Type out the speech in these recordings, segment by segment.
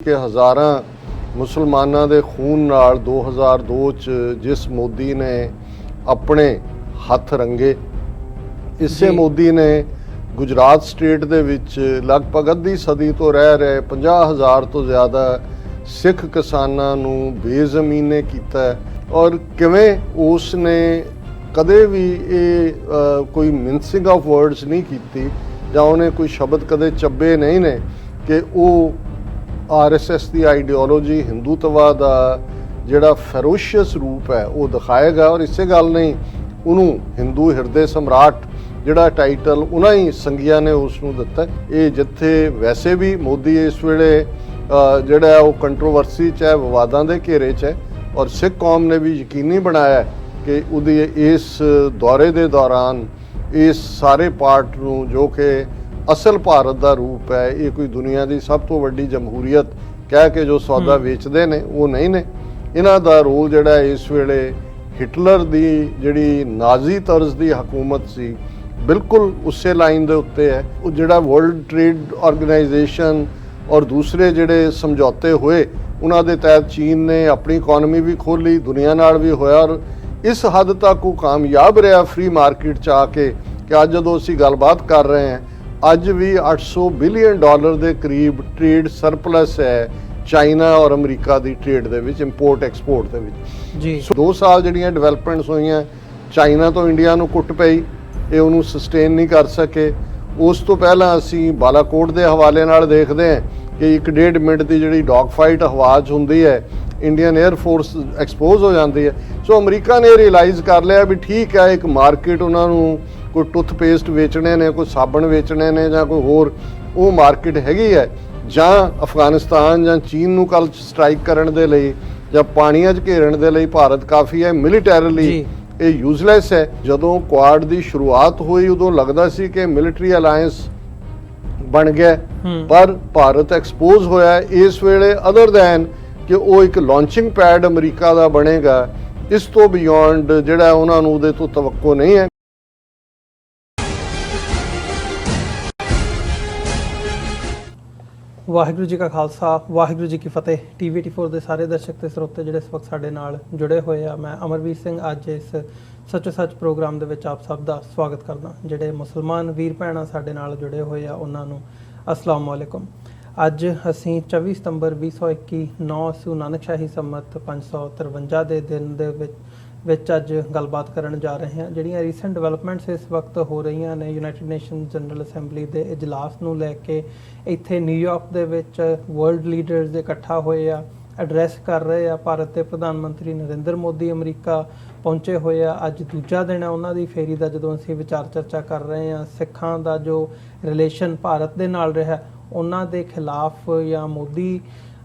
ਕਿ ਹਜ਼ਾਰਾਂ ਮੁਸਲਮਾਨਾਂ ਦੇ ਖੂਨ ਨਾਲ 2002 ਚ ਜਿਸ ਮੋਦੀ ਨੇ ਆਪਣੇ ਹੱਥ ਰੰਗੇ, ਇਸੇ ਮੋਦੀ ਨੇ ਗੁਜਰਾਤ ਸਟੇਟ ਦੇ ਵਿੱਚ ਲਗਭਗ ਅੱਧੀ ਸਦੀ ਤੋਂ ਰਹਿ ਰਹੇ 50,000 ਤੋਂ ਜ਼ਿਆਦਾ ਸਿੱਖ ਕਿਸਾਨਾਂ ਨੂੰ ਬੇਜ਼ਮੀਨੇ ਕੀਤਾ ਔਰ ਕਿਵੇਂ ਉਸ ਨੇ ਕਦੇ ਵੀ ਇਹ ਕੋਈ ਮਿੰਸਿੰਗ ਆਫ ਵਰਡਸ ਨਹੀਂ ਕੀਤੀ ਜਾਂ ਉਹਨੇ ਕੋਈ ਸ਼ਬਦ ਕਦੇ ਚੱਬੇ ਨਹੀਂ ਨੇ ਕਿ ਉਹ RSS ਦੀ ਆਈਡੀਓਲੋਜੀ ਹਿੰਦੂਤਵਾ ਦਾ ਜਿਹੜਾ ਫੈਰੋਸ਼ੀਅਸ ਰੂਪ ਹੈ ਉਹ ਦਿਖਾਏਗਾ। ਔਰ ਇਸੇ ਗੱਲ ਨਹੀਂ ਉਹਨੂੰ ਹਿੰਦੂ ਹਿਰਦੇ ਸਮਰਾਟ ਜਿਹੜਾ ਟਾਈਟਲ ਉਹਨਾਂ ਹੀ ਸੰਗੀਆਂ ਨੇ ਉਸ ਨੂੰ ਦਿੱਤਾ। ਇਹ ਜਿੱਥੇ ਵੈਸੇ ਵੀ ਮੋਦੀ ਇਸ ਵੇਲੇ ਜਿਹੜਾ ਉਹ ਕੰਟਰੋਵਰਸੀ 'ਚ ਹੈ, ਵਿਵਾਦਾਂ ਦੇ ਘੇਰੇ 'ਚ ਹੈ ਔਰ ਸਿੱਖ ਕੌਮ ਨੇ ਵੀ ਯਕੀਨੀ ਬਣਾਇਆ ਕਿ ਉਹਦੀ ਇਸ ਦੌਰੇ ਦੇ ਦੌਰਾਨ ਇਸ ਸਾਰੇ ਪਾਰਟ ਨੂੰ ਜੋ ਕਿ ਅਸਲ ਭਾਰਤ ਦਾ ਰੂਪ ਹੈ, ਇਹ ਕੋਈ ਦੁਨੀਆ ਦੀ ਸਭ ਤੋਂ ਵੱਡੀ ਜਮਹੂਰੀਅਤ ਕਹਿ ਕੇ ਜੋ ਸੌਦਾ ਵੇਚਦੇ ਨੇ ਉਹ ਨਹੀਂ ਨੇ। ਇਹਨਾਂ ਦਾ ਰੋਲ ਜਿਹੜਾ ਇਸ ਵੇਲੇ ਹਿਟਲਰ ਦੀ ਜਿਹੜੀ ਨਾਜ਼ੀ ਤਰਜ਼ ਦੀ ਹਕੂਮਤ ਸੀ ਬਿਲਕੁਲ ਉਸੇ ਲਾਈਨ ਦੇ ਉੱਤੇ ਹੈ। ਉਹ ਜਿਹੜਾ ਵਰਲਡ ਟ੍ਰੇਡ ਆਰਗੇਨਾਈਜੇਸ਼ਨ ਔਰ ਦੂਸਰੇ ਜਿਹੜੇ ਸਮਝੌਤੇ ਹੋਏ ਉਹਨਾਂ ਦੇ ਤਹਿਤ ਚੀਨ ਨੇ ਆਪਣੀ ਇਕਨੋਮੀ ਵੀ ਖੋਲ੍ਹੀ, ਦੁਨੀਆ ਨਾਲ ਵੀ ਹੋਇਆ ਔਰ ਇਸ ਹੱਦ ਤੱਕ ਉਹ ਕਾਮਯਾਬ ਰਿਹਾ ਫ੍ਰੀ ਮਾਰਕੀਟ 'ਚ ਆ ਕੇ ਕਿ ਅੱਜ ਜਦੋਂ ਅਸੀਂ ਗੱਲਬਾਤ ਕਰ ਰਹੇ ਹਾਂ ਅੱਜ ਵੀ $800 ਬਿਲੀਅਨ ਦੇ ਕਰੀਬ ਟ੍ਰੇਡ ਸਰਪਲਸ ਹੈ ਚਾਈਨਾ ਔਰ ਅਮਰੀਕਾ ਦੀ ਟ੍ਰੇਡ ਦੇ ਵਿੱਚ, ਇੰਪੋਰਟ ਐਕਸਪੋਰਟ ਦੇ ਵਿੱਚ ਜੀ। 2 ਸਾਲ ਜਿਹੜੀਆਂ ਡਿਵੈਲਪਮੈਂਟਸ ਹੋਈਆਂ, ਚਾਈਨਾ ਤੋਂ ਇੰਡੀਆ ਨੂੰ ਕੁੱਟ ਪਈ, ਇਹ ਉਹਨੂੰ ਸਸਟੇਨ ਨਹੀਂ ਕਰ ਸਕੇ। ਉਸ ਤੋਂ ਪਹਿਲਾਂ ਅਸੀਂ ਬਾਲਾਕੋਟ ਦੇ ਹਵਾਲੇ ਨਾਲ ਦੇਖਦੇ ਹਾਂ ਕਿ 1.5 ਮਿੰਟ ਦੀ ਜਿਹੜੀ ਡੌਗ ਫਾਈਟ ਹਵਾ 'ਚ ਹੁੰਦੀ ਹੈ, ਇੰਡੀਅਨ 에ਅਰ ਫੋਰਸ ਐਕਸਪੋਜ਼ ਹੋ ਜਾਂਦੀ ਹੈ। ਸੋ ਅਮਰੀਕਾ ਨੇ ਰਿਅਲਾਈਜ਼ ਕਰ ਲਿਆ ਵੀ ਠੀਕ ਹੈ, ਇੱਕ ਮਾਰਕੀਟ ਉਹਨਾਂ ਨੂੰ ਕੋਈ ਟੁੱਥਪੇਸਟ ਵੇਚਣੇ ਨੇ, ਕੋਈ ਸਾਬਣ ਵੇਚਣੇ ਨੇ ਜਾਂ ਕੋਈ ਹੋਰ ਉਹ ਮਾਰਕੀਟ ਹੈਗੀ ਹੈ, ਜਾਂ ਅਫਗਾਨਿਸਤਾਨ ਜਾਂ ਚੀਨ ਨੂੰ ਕੱਲ ਸਟ੍ਰਾਈਕ ਕਰਨ ਦੇ ਲਈ ਜਾਂ ਪਾਣੀਆਂ 'ਚ ਘੇਰਨ ਦੇ ਲਈ ਭਾਰਤ ਕਾਫੀ ਹੈ। ਮਿਲੀਟੈਰਲੀ ਇਹ ਯੂਜ਼ਲੈਸ ਹੈ। ਜਦੋਂ ਕੁਆਡ ਦੀ ਸ਼ੁਰੂਆਤ ਹੋਈ ਉਦੋਂ ਲੱਗਦਾ ਸੀ ਕਿ ਮਿਲਟਰੀ ਅਲਾਇੰਸ ਬਣ ਗਿਆ, ਪਰ ਭਾਰਤ ਐਕਸਪੋਜ਼ ਹੋਇਆ ਇਸ ਵੇਲੇ ਅਦਰ ਦੈਨ ਕਿ ਉਹ ਇੱਕ ਲਾਂਚਿੰਗ ਪੈਡ ਅਮਰੀਕਾ ਦਾ ਬਣੇਗਾ। ਇਸ ਤੋਂ ਬਿਯੋਂਡ ਜਿਹੜਾ ਉਹਨਾਂ ਨੂੰ ਉਹਦੇ ਤੋਂ ਤਵੱਕੋ ਨਹੀਂ ਹੈ। ਵਾਹਿਗੁਰੂ ਜੀ ਕਾ ਖਾਲਸਾ, ਵਾਹਿਗੁਰੂ ਜੀ ਕੀ ਫਤਿਹ। TV84 ਦੇ ਸਾਰੇ ਦਰਸ਼ਕ ਤੇ ਸਰੋਤੇ ਜਿਹੜੇ ਇਸ ਵਕਤ ਸਾਡੇ ਨਾਲ ਜੁੜੇ ਹੋਏ ਆ, ਮੈਂ ਅਮਰਵੀਰ ਸਿੰਘ ਅੱਜ ਇਸ ਸੱਚੋ ਸੱਚ ਪ੍ਰੋਗਰਾਮ ਦੇ ਵਿੱਚ ਆਪ ਸਭ ਦਾ ਸਵਾਗਤ ਕਰਦਾ। ਜਿਹੜੇ ਮੁਸਲਮਾਨ ਵੀਰ ਭੈਣਾਂ ਸਾਡੇ ਨਾਲ ਜੁੜੇ ਹੋਏ ਆ ਉਹਨਾਂ ਨੂੰ ਅਸਲਾਮ ਵਾਲੇਕੁਮ। ਅੱਜ ਅਸੀਂ 24 ਸਤੰਬਰ 2021 9 ਸੂ ਨਾਨਕਸ਼ਾਹੀ ਸੰਮਤ 553 ਦੇ ਦਿਨ ਦੇ ਵਿੱਚ ਅੱਜ ਗੱਲਬਾਤ ਕਰਨ ਜਾ ਰਹੇ ਹਾਂ। ਜਿਹੜੀਆਂ ਰੀਸੈਂਟ ਡਿਵੈਲਪਮੈਂਟਸ ਇਸ ਵਕਤ ਹੋ ਰਹੀਆਂ ਨੇ ਯੂਨਾਈਟਿਡ ਨੇਸ਼ਨ ਜਨਰਲ ਅਸੈਂਬਲੀ ਦੇ ਇਜਲਾਸ ਨੂੰ ਲੈ ਕੇ, ਇੱਥੇ ਨਿਊਯਾਰਕ ਦੇ ਵਿੱਚ ਵਰਲਡ ਲੀਡਰਸ ਦੇ ਇਕੱਠਾ ਹੋਏ ਆ, ਐਡਰੈਸ ਕਰ ਰਹੇ ਆ। ਭਾਰਤ ਦੇ ਪ੍ਰਧਾਨ ਮੰਤਰੀ ਨਰਿੰਦਰ ਮੋਦੀ ਅਮਰੀਕਾ ਪਹੁੰਚੇ ਹੋਏ ਆ। ਅੱਜ ਦੂਜਾ ਦਿਨ ਹੈ ਉਹਨਾਂ ਦੀ ਫੇਰੀ ਦਾ ਜਦੋਂ ਅਸੀਂ ਵਿਚਾਰ ਚਰਚਾ ਕਰ ਰਹੇ ਹਾਂ। ਸਿੱਖਾਂ ਦਾ ਜੋ ਰਿਲੇਸ਼ਨ ਭਾਰਤ ਦੇ ਨਾਲ ਰਿਹਾ ਉਹਨਾਂ ਦੇ ਖਿਲਾਫ ਜਾਂ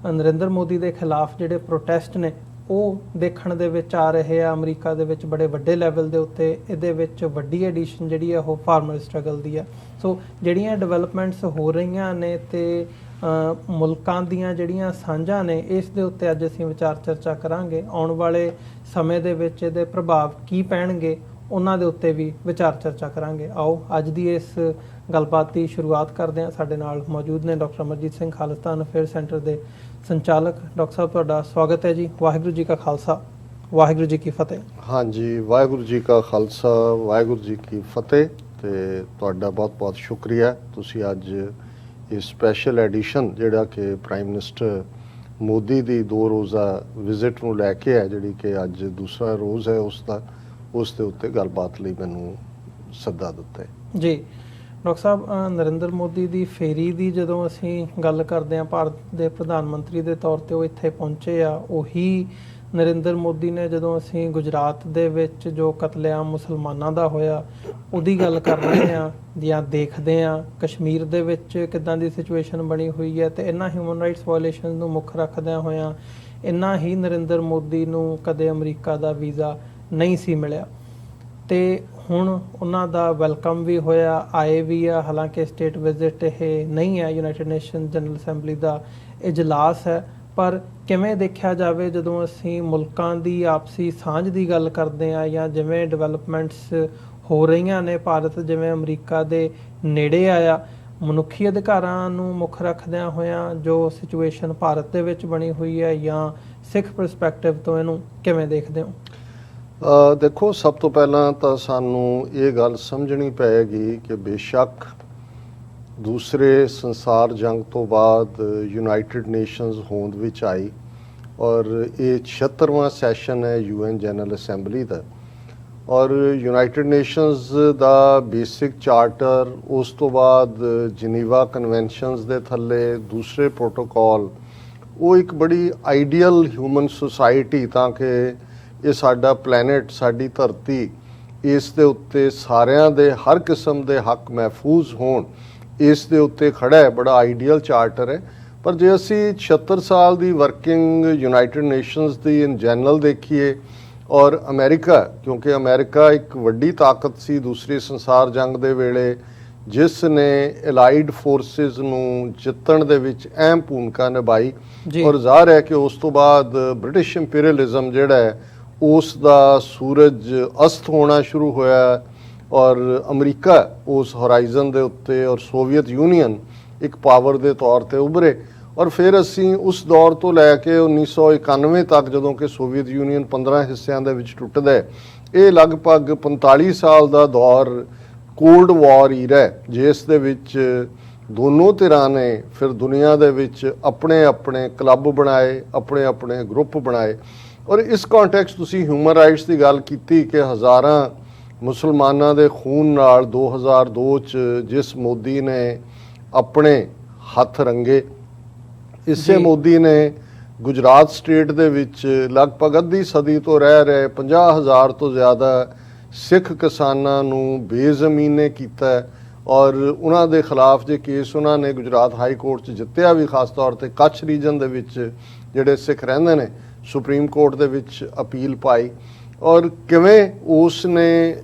ਨਰਿੰਦਰ ਮੋਦੀ ਦੇ ਖਿਲਾਫ ਜਿਹੜੇ ਪ੍ਰੋਟੈਸਟ ਨੇ ਉਹ ਦੇਖਣ ਦੇ ਵਿੱਚ ਆ ਰਹੇ ਆ ਅਮਰੀਕਾ ਦੇ ਵਿੱਚ ਬੜੇ ਵੱਡੇ ਲੈਵਲ ਦੇ ਉੱਤੇ। ਇਹਦੇ ਵਿੱਚ ਵੱਡੀ ਐਡੀਸ਼ਨ ਜਿਹੜੀ ਆ ਉਹ ਫਾਰਮਰ ਸਟਰਗਲ ਦੀ ਆ। ਸੋ ਜਿਹੜੀਆਂ ਡਿਵੈਲਪਮੈਂਟਸ ਹੋ ਰਹੀਆਂ ਨੇ ਤੇ ਮੁਲਕਾਂ ਦੀਆਂ ਜਿਹੜੀਆਂ ਸਾਂਝਾਂ ਨੇ ਇਸ ਦੇ ਉੱਤੇ ਅੱਜ ਅਸੀਂ ਵਿਚਾਰ ਚਰਚਾ ਕਰਾਂਗੇ। ਆਉਣ ਵਾਲੇ ਸਮੇਂ ਦੇ ਵਿੱਚ ਇਹਦੇ ਪ੍ਰਭਾਵ ਕੀ ਪੈਣਗੇ ਉਹਨਾਂ ਦੇ ਉੱਤੇ ਵੀ ਵਿਚਾਰ ਚਰਚਾ ਕਰਾਂਗੇ। ਆਓ ਅੱਜ ਦੀ ਇਸ ਗੱਲਬਾਤ ਦੀ ਸ਼ੁਰੂਆਤ ਕਰਦੇ ਹਾਂ। ਸਾਡੇ ਨਾਲ ਮੌਜੂਦ ਨੇ doctor Amarjit Singh, Khalistan affair centre ਦੇ ਸੰਚਾਲਕ। ਡਾਕਟਰ ਸਾਹਿਬ ਤੁਹਾਡਾ ਸਵਾਗਤ ਹੈ ਜੀ। ਵਾਹਿਗੁਰੂ ਜੀ ਕਾ ਖਾਲਸਾ, ਵਾਹਿਗੁਰੂ ਜੀ ਕੀ ਫਤਿਹ। ਹਾਂਜੀ, ਵਾਹਿਗੁਰੂ ਜੀ ਕਾ ਖਾਲਸਾ, ਵਾਹਿਗੁਰੂ ਜੀ ਕੀ ਫਤਿਹ। ਤੇ ਤੁਹਾਡਾ ਬਹੁਤ ਬਹੁਤ ਸ਼ੁਕਰੀਆ, ਤੁਸੀਂ ਅੱਜ ਇਹ ਸਪੈਸ਼ਲ ਐਡੀਸ਼ਨ ਜਿਹੜਾ ਕਿ ਪ੍ਰਾਈਮ ਮਿਨਿਸਟਰ ਮੋਦੀ ਦੀ 2 ਰੋਜ਼ਾ ਵਿਜ਼ਿਟ ਨੂੰ ਲੈ ਕੇ ਹੈ, ਜਿਹੜੀ ਕਿ ਅੱਜ ਦੂਸਰਾ ਰੋਜ਼ ਹੈ ਉਸ ਦੇ ਉੱਤੇ ਗੱਲਬਾਤ ਲਈ ਮੈਨੂੰ ਸੱਦਾ ਦਿੱਤਾ ਹੈ ਜੀ। ਡਾਕਟਰ ਸਾਹਿਬ, ਨਰਿੰਦਰ ਮੋਦੀ ਦੀ ਫੇਰੀ ਦੀ ਜਦੋਂ ਅਸੀਂ ਗੱਲ ਕਰਦੇ ਹਾਂ, ਭਾਰਤ ਦੇ ਪ੍ਰਧਾਨ ਮੰਤਰੀ ਦੇ ਤੌਰ ਤੇ ਉਹ ਇੱਥੇ ਪਹੁੰਚੇ ਆ। ਉਹੀ ਨਰਿੰਦਰ ਮੋਦੀ ਨੇ ਜਦੋਂ ਅਸੀਂ ਗੁਜਰਾਤ ਦੇ ਵਿੱਚ ਜੋ ਕਤਲੇਆਮ ਮੁਸਲਮਾਨਾਂ ਦਾ ਹੋਇਆ ਉਹਦੀ ਗੱਲ ਕਰ ਰਹੇ ਹਾਂ ਜਾਂ ਦੇਖਦੇ ਹਾਂ, ਕਸ਼ਮੀਰ ਦੇ ਵਿੱਚ ਕਿੱਦਾਂ ਦੀ ਸਿਚੁਏਸ਼ਨ ਬਣੀ ਹੋਈ ਹੈ ਤੇ ਇਹਨਾਂ ਹਿਊਮਨ ਰਾਈਟਸ ਵਾਇਲੇਸ਼ਨ ਨੂੰ ਮੁੱਖ ਰੱਖਦਿਆਂ ਹੋਇਆਂ ਇੰਨਾ ਹੀ ਨਰਿੰਦਰ ਮੋਦੀ ਨੂੰ ਕਦੇ ਅਮਰੀਕਾ ਦਾ ਵੀਜ਼ਾ ਨਹੀਂ ਸੀ ਮਿਲਿਆ ਤੇ ਹੁਣ ਉਹਨਾਂ ਦਾ ਵੈਲਕਮ ਵੀ ਹੋਇਆ, ਆਏ ਵੀ ਆ। ਹਾਲਾਂਕਿ ਸਟੇਟ ਵਿਜ਼ਿਟ ਇਹ ਨਹੀਂ ਹੈ, ਯੂਨਾਈਟਿਡ ਨੇਸ਼ਨ ਜਨਰਲ ਅਸੈਂਬਲੀ ਦਾ ਇਜਲਾਸ ਹੈ, ਪਰ ਕਿਵੇਂ ਦੇਖਿਆ ਜਾਵੇ ਜਦੋਂ ਅਸੀਂ ਮੁਲਕਾਂ ਦੀ ਆਪਸੀ ਸਾਂਝ ਦੀ ਗੱਲ ਕਰਦੇ ਹਾਂ ਜਾਂ ਜਿਵੇਂ ਡਿਵੈਲਪਮੈਂਟਸ ਹੋ ਰਹੀਆਂ ਨੇ, ਭਾਰਤ ਜਿਵੇਂ ਅਮਰੀਕਾ ਦੇ ਨੇੜੇ ਆਇਆ, ਮਨੁੱਖੀ ਅਧਿਕਾਰਾਂ ਨੂੰ ਮੁੱਖ ਰੱਖਦਿਆਂ ਹੋਇਆਂ ਜੋ ਸਿਚੁਏਸ਼ਨ ਭਾਰਤ ਦੇ ਵਿੱਚ ਬਣੀ ਹੋਈ ਹੈ, ਜਾਂ ਸਿੱਖ ਪਰਸਪੈਕਟਿਵ ਤੋਂ ਇਹਨੂੰ ਕਿਵੇਂ ਦੇਖਦੇ ਹੋ? ਦੇਖੋ, ਸਭ ਤੋਂ ਪਹਿਲਾਂ ਤਾਂ ਸਾਨੂੰ ਇਹ ਗੱਲ ਸਮਝਣੀ ਪਏਗੀ ਕਿ ਬੇਸ਼ੱਕ ਦੂਸਰੇ ਸੰਸਾਰ ਜੰਗ ਤੋਂ ਬਾਅਦ ਯੂਨਾਈਟਿਡ ਨੇਸ਼ਨਸ ਹੋਂਦ ਵਿੱਚ ਆਈ ਔਰ ਇਹ 76ਵਾਂ ਸੈਸ਼ਨ ਹੈ UN ਜਨਰਲ ਅਸੈਂਬਲੀ ਦਾ, ਔਰ ਯੂਨਾਈਟਿਡ ਨੇਸ਼ਨਸ ਦਾ ਬੇਸਿਕ ਚਾਰਟਰ, ਉਸ ਤੋਂ ਬਾਅਦ ਜਨੀਵਾ ਕਨਵੈਨਸ਼ਨਸ ਦੇ ਥੱਲੇ ਦੂਸਰੇ ਪ੍ਰੋਟੋਕਾਲ, ਉਹ ਇੱਕ ਬੜੀ ਆਈਡੀਅਲ ਹਿਊਮਨ ਸੁਸਾਇਟੀ, ਤਾਂ ਕਿ ਇਹ ਸਾਡਾ ਪਲੈਨਟ, ਸਾਡੀ ਧਰਤੀ, ਇਸ ਦੇ ਉੱਤੇ ਸਾਰਿਆਂ ਦੇ ਹਰ ਕਿਸਮ ਦੇ ਹੱਕ ਮਹਿਫੂਜ਼ ਹੋਣ, ਇਸ ਦੇ ਉੱਤੇ ਖੜਾ ਹੈ। ਬੜਾ ਆਈਡੀਅਲ ਚਾਰਟਰ ਹੈ। ਪਰ ਜੇ ਅਸੀਂ 76 ਸਾਲ ਦੀ working United nations the in general ਦੇਖੀਏ, ਔਰ ਅਮਰੀਕਾ, ਕਿਉਂਕਿ ਅਮਰੀਕਾ ਇੱਕ ਵੱਡੀ ਤਾਕਤ ਸੀ ਦੂਸਰੀ ਸੰਸਾਰ ਜੰਗ ਦੇ ਵੇਲੇ, ਜਿਸ ਨੇ ਐਲਾਈਡ ਫੋਰਸਿਸ ਨੂੰ ਜਿੱਤਣ ਦੇ ਵਿੱਚ ਅਹਿਮ ਭੂਮਿਕਾ ਨਿਭਾਈ, ਔਰ ਜ਼ਾਹਰ ਹੈ ਕਿ ਉਸ ਤੋਂ ਬਾਅਦ ਬ੍ਰਿਟਿਸ਼ ਇੰਪੀਰੀਅਲਿਜ਼ਮ ਜਿਹੜਾ ਹੈ ਉਸ ਦਾ ਸੂਰਜ ਅਸਤ ਹੋਣਾ ਸ਼ੁਰੂ ਹੋਇਆ, ਔਰ ਅਮਰੀਕਾ ਉਸ ਹੋਰਾਈਜ਼ਨ ਦੇ ਉੱਤੇ ਔਰ ਸੋਵੀਅਤ ਯੂਨੀਅਨ ਇੱਕ ਪਾਵਰ ਦੇ ਤੌਰ ਤੇ ਉੱਭਰੇ। ਔਰ ਫਿਰ ਅਸੀਂ ਉਸ ਦੌਰ ਤੋਂ ਲੈ ਕੇ 1991 ਤੱਕ, ਜਦੋਂ ਕਿ ਸੋਵੀਅਤ ਯੂਨੀਅਨ 15 ਹਿੱਸਿਆਂ ਦੇ ਵਿੱਚ ਟੁੱਟਦਾ ਹੈ, ਇਹ ਲਗਭਗ 45 ਸਾਲ ਦਾ ਦੌਰ ਕੋਲਡ ਵਾਰ ਈਰਾ ਹੈ, ਜਿਸ ਦੇ ਵਿੱਚ ਦੋਨੋਂ ਧਿਰਾਂ ਨੇ ਫਿਰ ਦੁਨੀਆ ਦੇ ਵਿੱਚ ਆਪਣੇ ਆਪਣੇ ਕਲੱਬ ਬਣਾਏ, ਆਪਣੇ ਆਪਣੇ ਗਰੁੱਪ ਬਣਾਏ। ਔਰ ਇਸ ਕੰਟੈਕਸਟ ਤੁਸੀਂ ਹਿਊਮਨ ਰਾਈਟਸ ਦੀ ਗੱਲ ਕੀਤੀ ਕਿ ਹਜ਼ਾਰਾਂ ਮੁਸਲਮਾਨਾਂ ਦੇ ਖੂਨ ਨਾਲ 2002 ਚ ਜਿਸ ਮੋਦੀ ਨੇ ਆਪਣੇ ਹੱਥ ਰੰਗੇ, ਇਸੇ ਮੋਦੀ ਨੇ ਗੁਜਰਾਤ ਸਟੇਟ ਦੇ ਵਿੱਚ ਲਗਭਗ ਅੱਧੀ ਸਦੀ ਤੋਂ ਰਹਿ ਰਹੇ 50,000 ਤੋਂ ਜ਼ਿਆਦਾ ਸਿੱਖ ਕਿਸਾਨਾਂ ਨੂੰ ਬੇਜ਼ਮੀਨੇ ਕੀਤਾ, ਔਰ ਉਹਨਾਂ ਦੇ ਖਿਲਾਫ ਜੇ ਕੇਸ ਉਹਨਾਂ ਨੇ ਗੁਜਰਾਤ ਹਾਈ ਕੋਰਟ 'ਚ ਜਿੱਤਿਆ ਵੀ, ਖਾਸ ਤੌਰ ਤੇ ਕੱਛ ਰੀਜਨ ਦੇ ਵਿੱਚ ਜਿਹੜੇ ਸਿੱਖ ਰਹਿੰਦੇ ਨੇ, ਸੁਪਰੀਮ ਕੋਰਟ ਦੇ ਵਿੱਚ ਅਪੀਲ ਪਾਈ। ਔਰ ਕਿਵੇਂ ਉਸ ਨੇ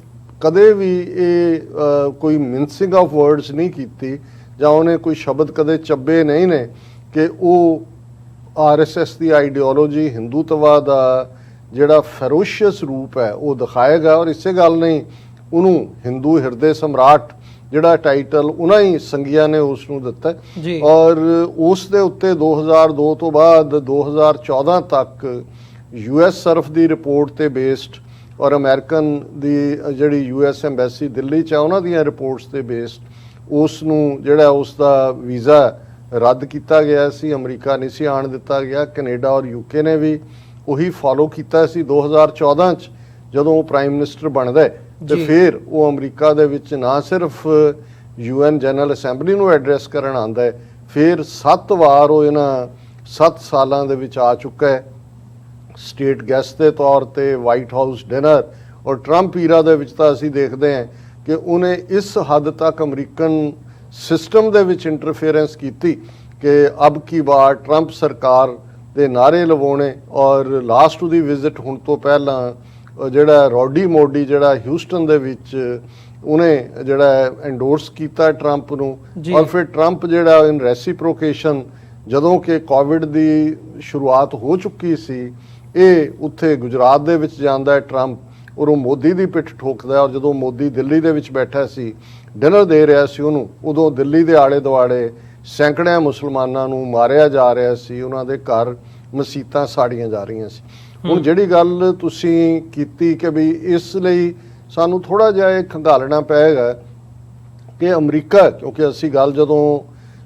ਕਦੇ ਵੀ ਇਹ ਕੋਈ ਮਿੰਸਿੰਗ ਆਫ ਵਰਡਸ ਨਹੀਂ ਕੀਤੀ, ਜਾਂ ਉਹਨੇ ਕੋਈ ਸ਼ਬਦ ਕਦੇ ਚੱਬੇ ਨਹੀਂ ਨੇ ਕਿ ਉਹ RSS ਦੀ ਆਈਡੀਓਲੋਜੀ, ਹਿੰਦੂਤਵਾ ਦਾ ਜਿਹੜਾ ਫੈਰੋਸ਼ੀਅਸ ਰੂਪ ਹੈ ਉਹ ਦਿਖਾਏਗਾ। ਔਰ ਇਸੇ ਗੱਲ ਨਹੀਂ ਉਹਨੂੰ ਹਿੰਦੂ ਹਿਰਦੇ ਸਮਰਾਟ ਜਿਹੜਾ ਟਾਈਟਲ ਉਹਨਾਂ ਹੀ ਸੰਗੀਆਂ ਨੇ ਉਸ ਨੂੰ ਦਿੱਤਾ, ਔਰ ਉਸ ਦੇ ਉੱਤੇ 2002 ਤੋਂ ਬਾਅਦ 2014 ਤੱਕ US ਸਰਫ ਦੀ ਰਿਪੋਰਟ ਤੇ ਬੇਸਡ, ਔਰ ਅਮਰੀਕਨ ਦੀ ਜਿਹੜੀ US ਐਮਬੈਸੀ ਦਿੱਲੀ 'ਚ ਹੈ ਉਹਨਾਂ ਦੀਆਂ ਰਿਪੋਰਟਸ ਤੇ ਬੇਸਡ ਉਸ ਨੂੰ ਜਿਹੜਾ ਉਸ ਦਾ ਵੀਜ਼ਾ ਰੱਦ ਕੀਤਾ ਗਿਆ ਸੀ, ਅਮਰੀਕਾ ਨਹੀਂ ਸੀ ਆਉਣ ਦਿੱਤਾ ਗਿਆ। ਕੈਨੇਡਾ ਔਰ UK ਨੇ ਵੀ ਉਹੀ ਫੋਲੋ ਕੀਤਾ ਸੀ। 2014 'ਚ ਜਦੋਂ ਉਹ ਪ੍ਰਾਈਮ ਮਿਨਿਸਟਰ ਬਣਦਾ ਤੇ ਫਿਰ ਉਹ ਅਮਰੀਕਾ ਦੇ ਵਿੱਚ ਨਾ ਸਿਰਫ UN ਜਨਰਲ ਅਸੈਂਬਲੀ ਨੂੰ ਐਡਰੈਸ ਕਰਨ ਆਉਂਦਾ ਹੈ, ਫਿਰ 7 ਵਾਰ ਉਹ ਇਹਨਾਂ 7 ਸਾਲਾਂ ਦੇ ਵਿੱਚ ਆ ਚੁੱਕਾ ਹੈ ਸਟੇਟ ਗੈਸਟ ਦੇ ਤੌਰ ਤੇ, ਵਾਈਟ ਹਾਊਸ ਡਿਨਰ। ਔਰ ਟਰੰਪ ਈਰਾ ਦੇ ਵਿੱਚ ਤਾਂ ਅਸੀਂ ਦੇਖਦੇ ਹਾਂ ਕਿ ਉਹਨੇ ਇਸ ਹੱਦ ਤੱਕ ਅਮਰੀਕਨ ਸਿਸਟਮ ਦੇ ਵਿੱਚ ਇੰਟਰਫੇਰੈਂਸ ਕੀਤੀ ਕਿ ਅਬ ਕੀ ਬਾਰ ਟਰੰਪ ਸਰਕਾਰ ਦੇ ਨਾਅਰੇ ਲਵਾਉਣੇ। ਔਰ ਲਾਸਟ ਉਹਦੀ ਵਿਜ਼ਿਟ ਹੁਣ ਤੋਂ ਪਹਿਲਾਂ ਜਿਹੜਾ ਰੋਡੀ ਮੋਡੀ ਜਿਹੜਾ ਹਿਊਸਟਨ ਦੇ ਵਿੱਚ ਉਹਨੇ ਜਿਹੜਾ ਐਂਡੋਰਸ ਕੀਤਾ ਟਰੰਪ ਨੂੰ, ਔਰ ਫਿਰ ਟਰੰਪ ਜਿਹੜਾ ਇਨ ਰੈਸੀਪ੍ਰੋਕੇਸ਼ਨ ਜਦੋਂ ਕਿ ਕੋਵਿਡ ਦੀ ਸ਼ੁਰੂਆਤ ਹੋ ਚੁੱਕੀ ਸੀ, ਇਹ ਉੱਥੇ ਗੁਜਰਾਤ ਦੇ ਵਿੱਚ ਜਾਂਦਾ ਹੈ ਟਰੰਪ, ਔਰ ਉਹ ਮੋਦੀ ਦੀ ਪਿੱਠ ਠੋਕਦਾ। ਔਰ ਜਦੋਂ ਮੋਦੀ ਦਿੱਲੀ ਦੇ ਵਿੱਚ ਬੈਠਾ ਸੀ, ਡਿਨਰ ਦੇ ਰਿਹਾ ਸੀ ਉਹਨੂੰ, ਉਦੋਂ ਦਿੱਲੀ ਦੇ ਆਲੇ ਦੁਆਲੇ ਸੈਂਕੜਿਆਂ ਮੁਸਲਮਾਨਾਂ ਨੂੰ ਮਾਰਿਆ ਜਾ ਰਿਹਾ ਸੀ, ਉਹਨਾਂ ਦੇ ਘਰ ਮਸੀਤਾਂ ਸਾੜੀਆਂ ਜਾ ਰਹੀਆਂ ਸੀ। ਹੁਣ ਜਿਹੜੀ ਗੱਲ ਤੁਸੀਂ ਕੀਤੀ ਕਿ ਵੀ ਇਸ ਲਈ ਸਾਨੂੰ ਥੋੜਾ ਜਿਹਾ ਇਹ ਖੰਗਾਲਣਾ ਪਏਗਾ ਕਿ ਅਮਰੀਕਾ, ਕਿਉਂਕਿ ਅਸੀਂ ਗੱਲ ਜਦੋਂ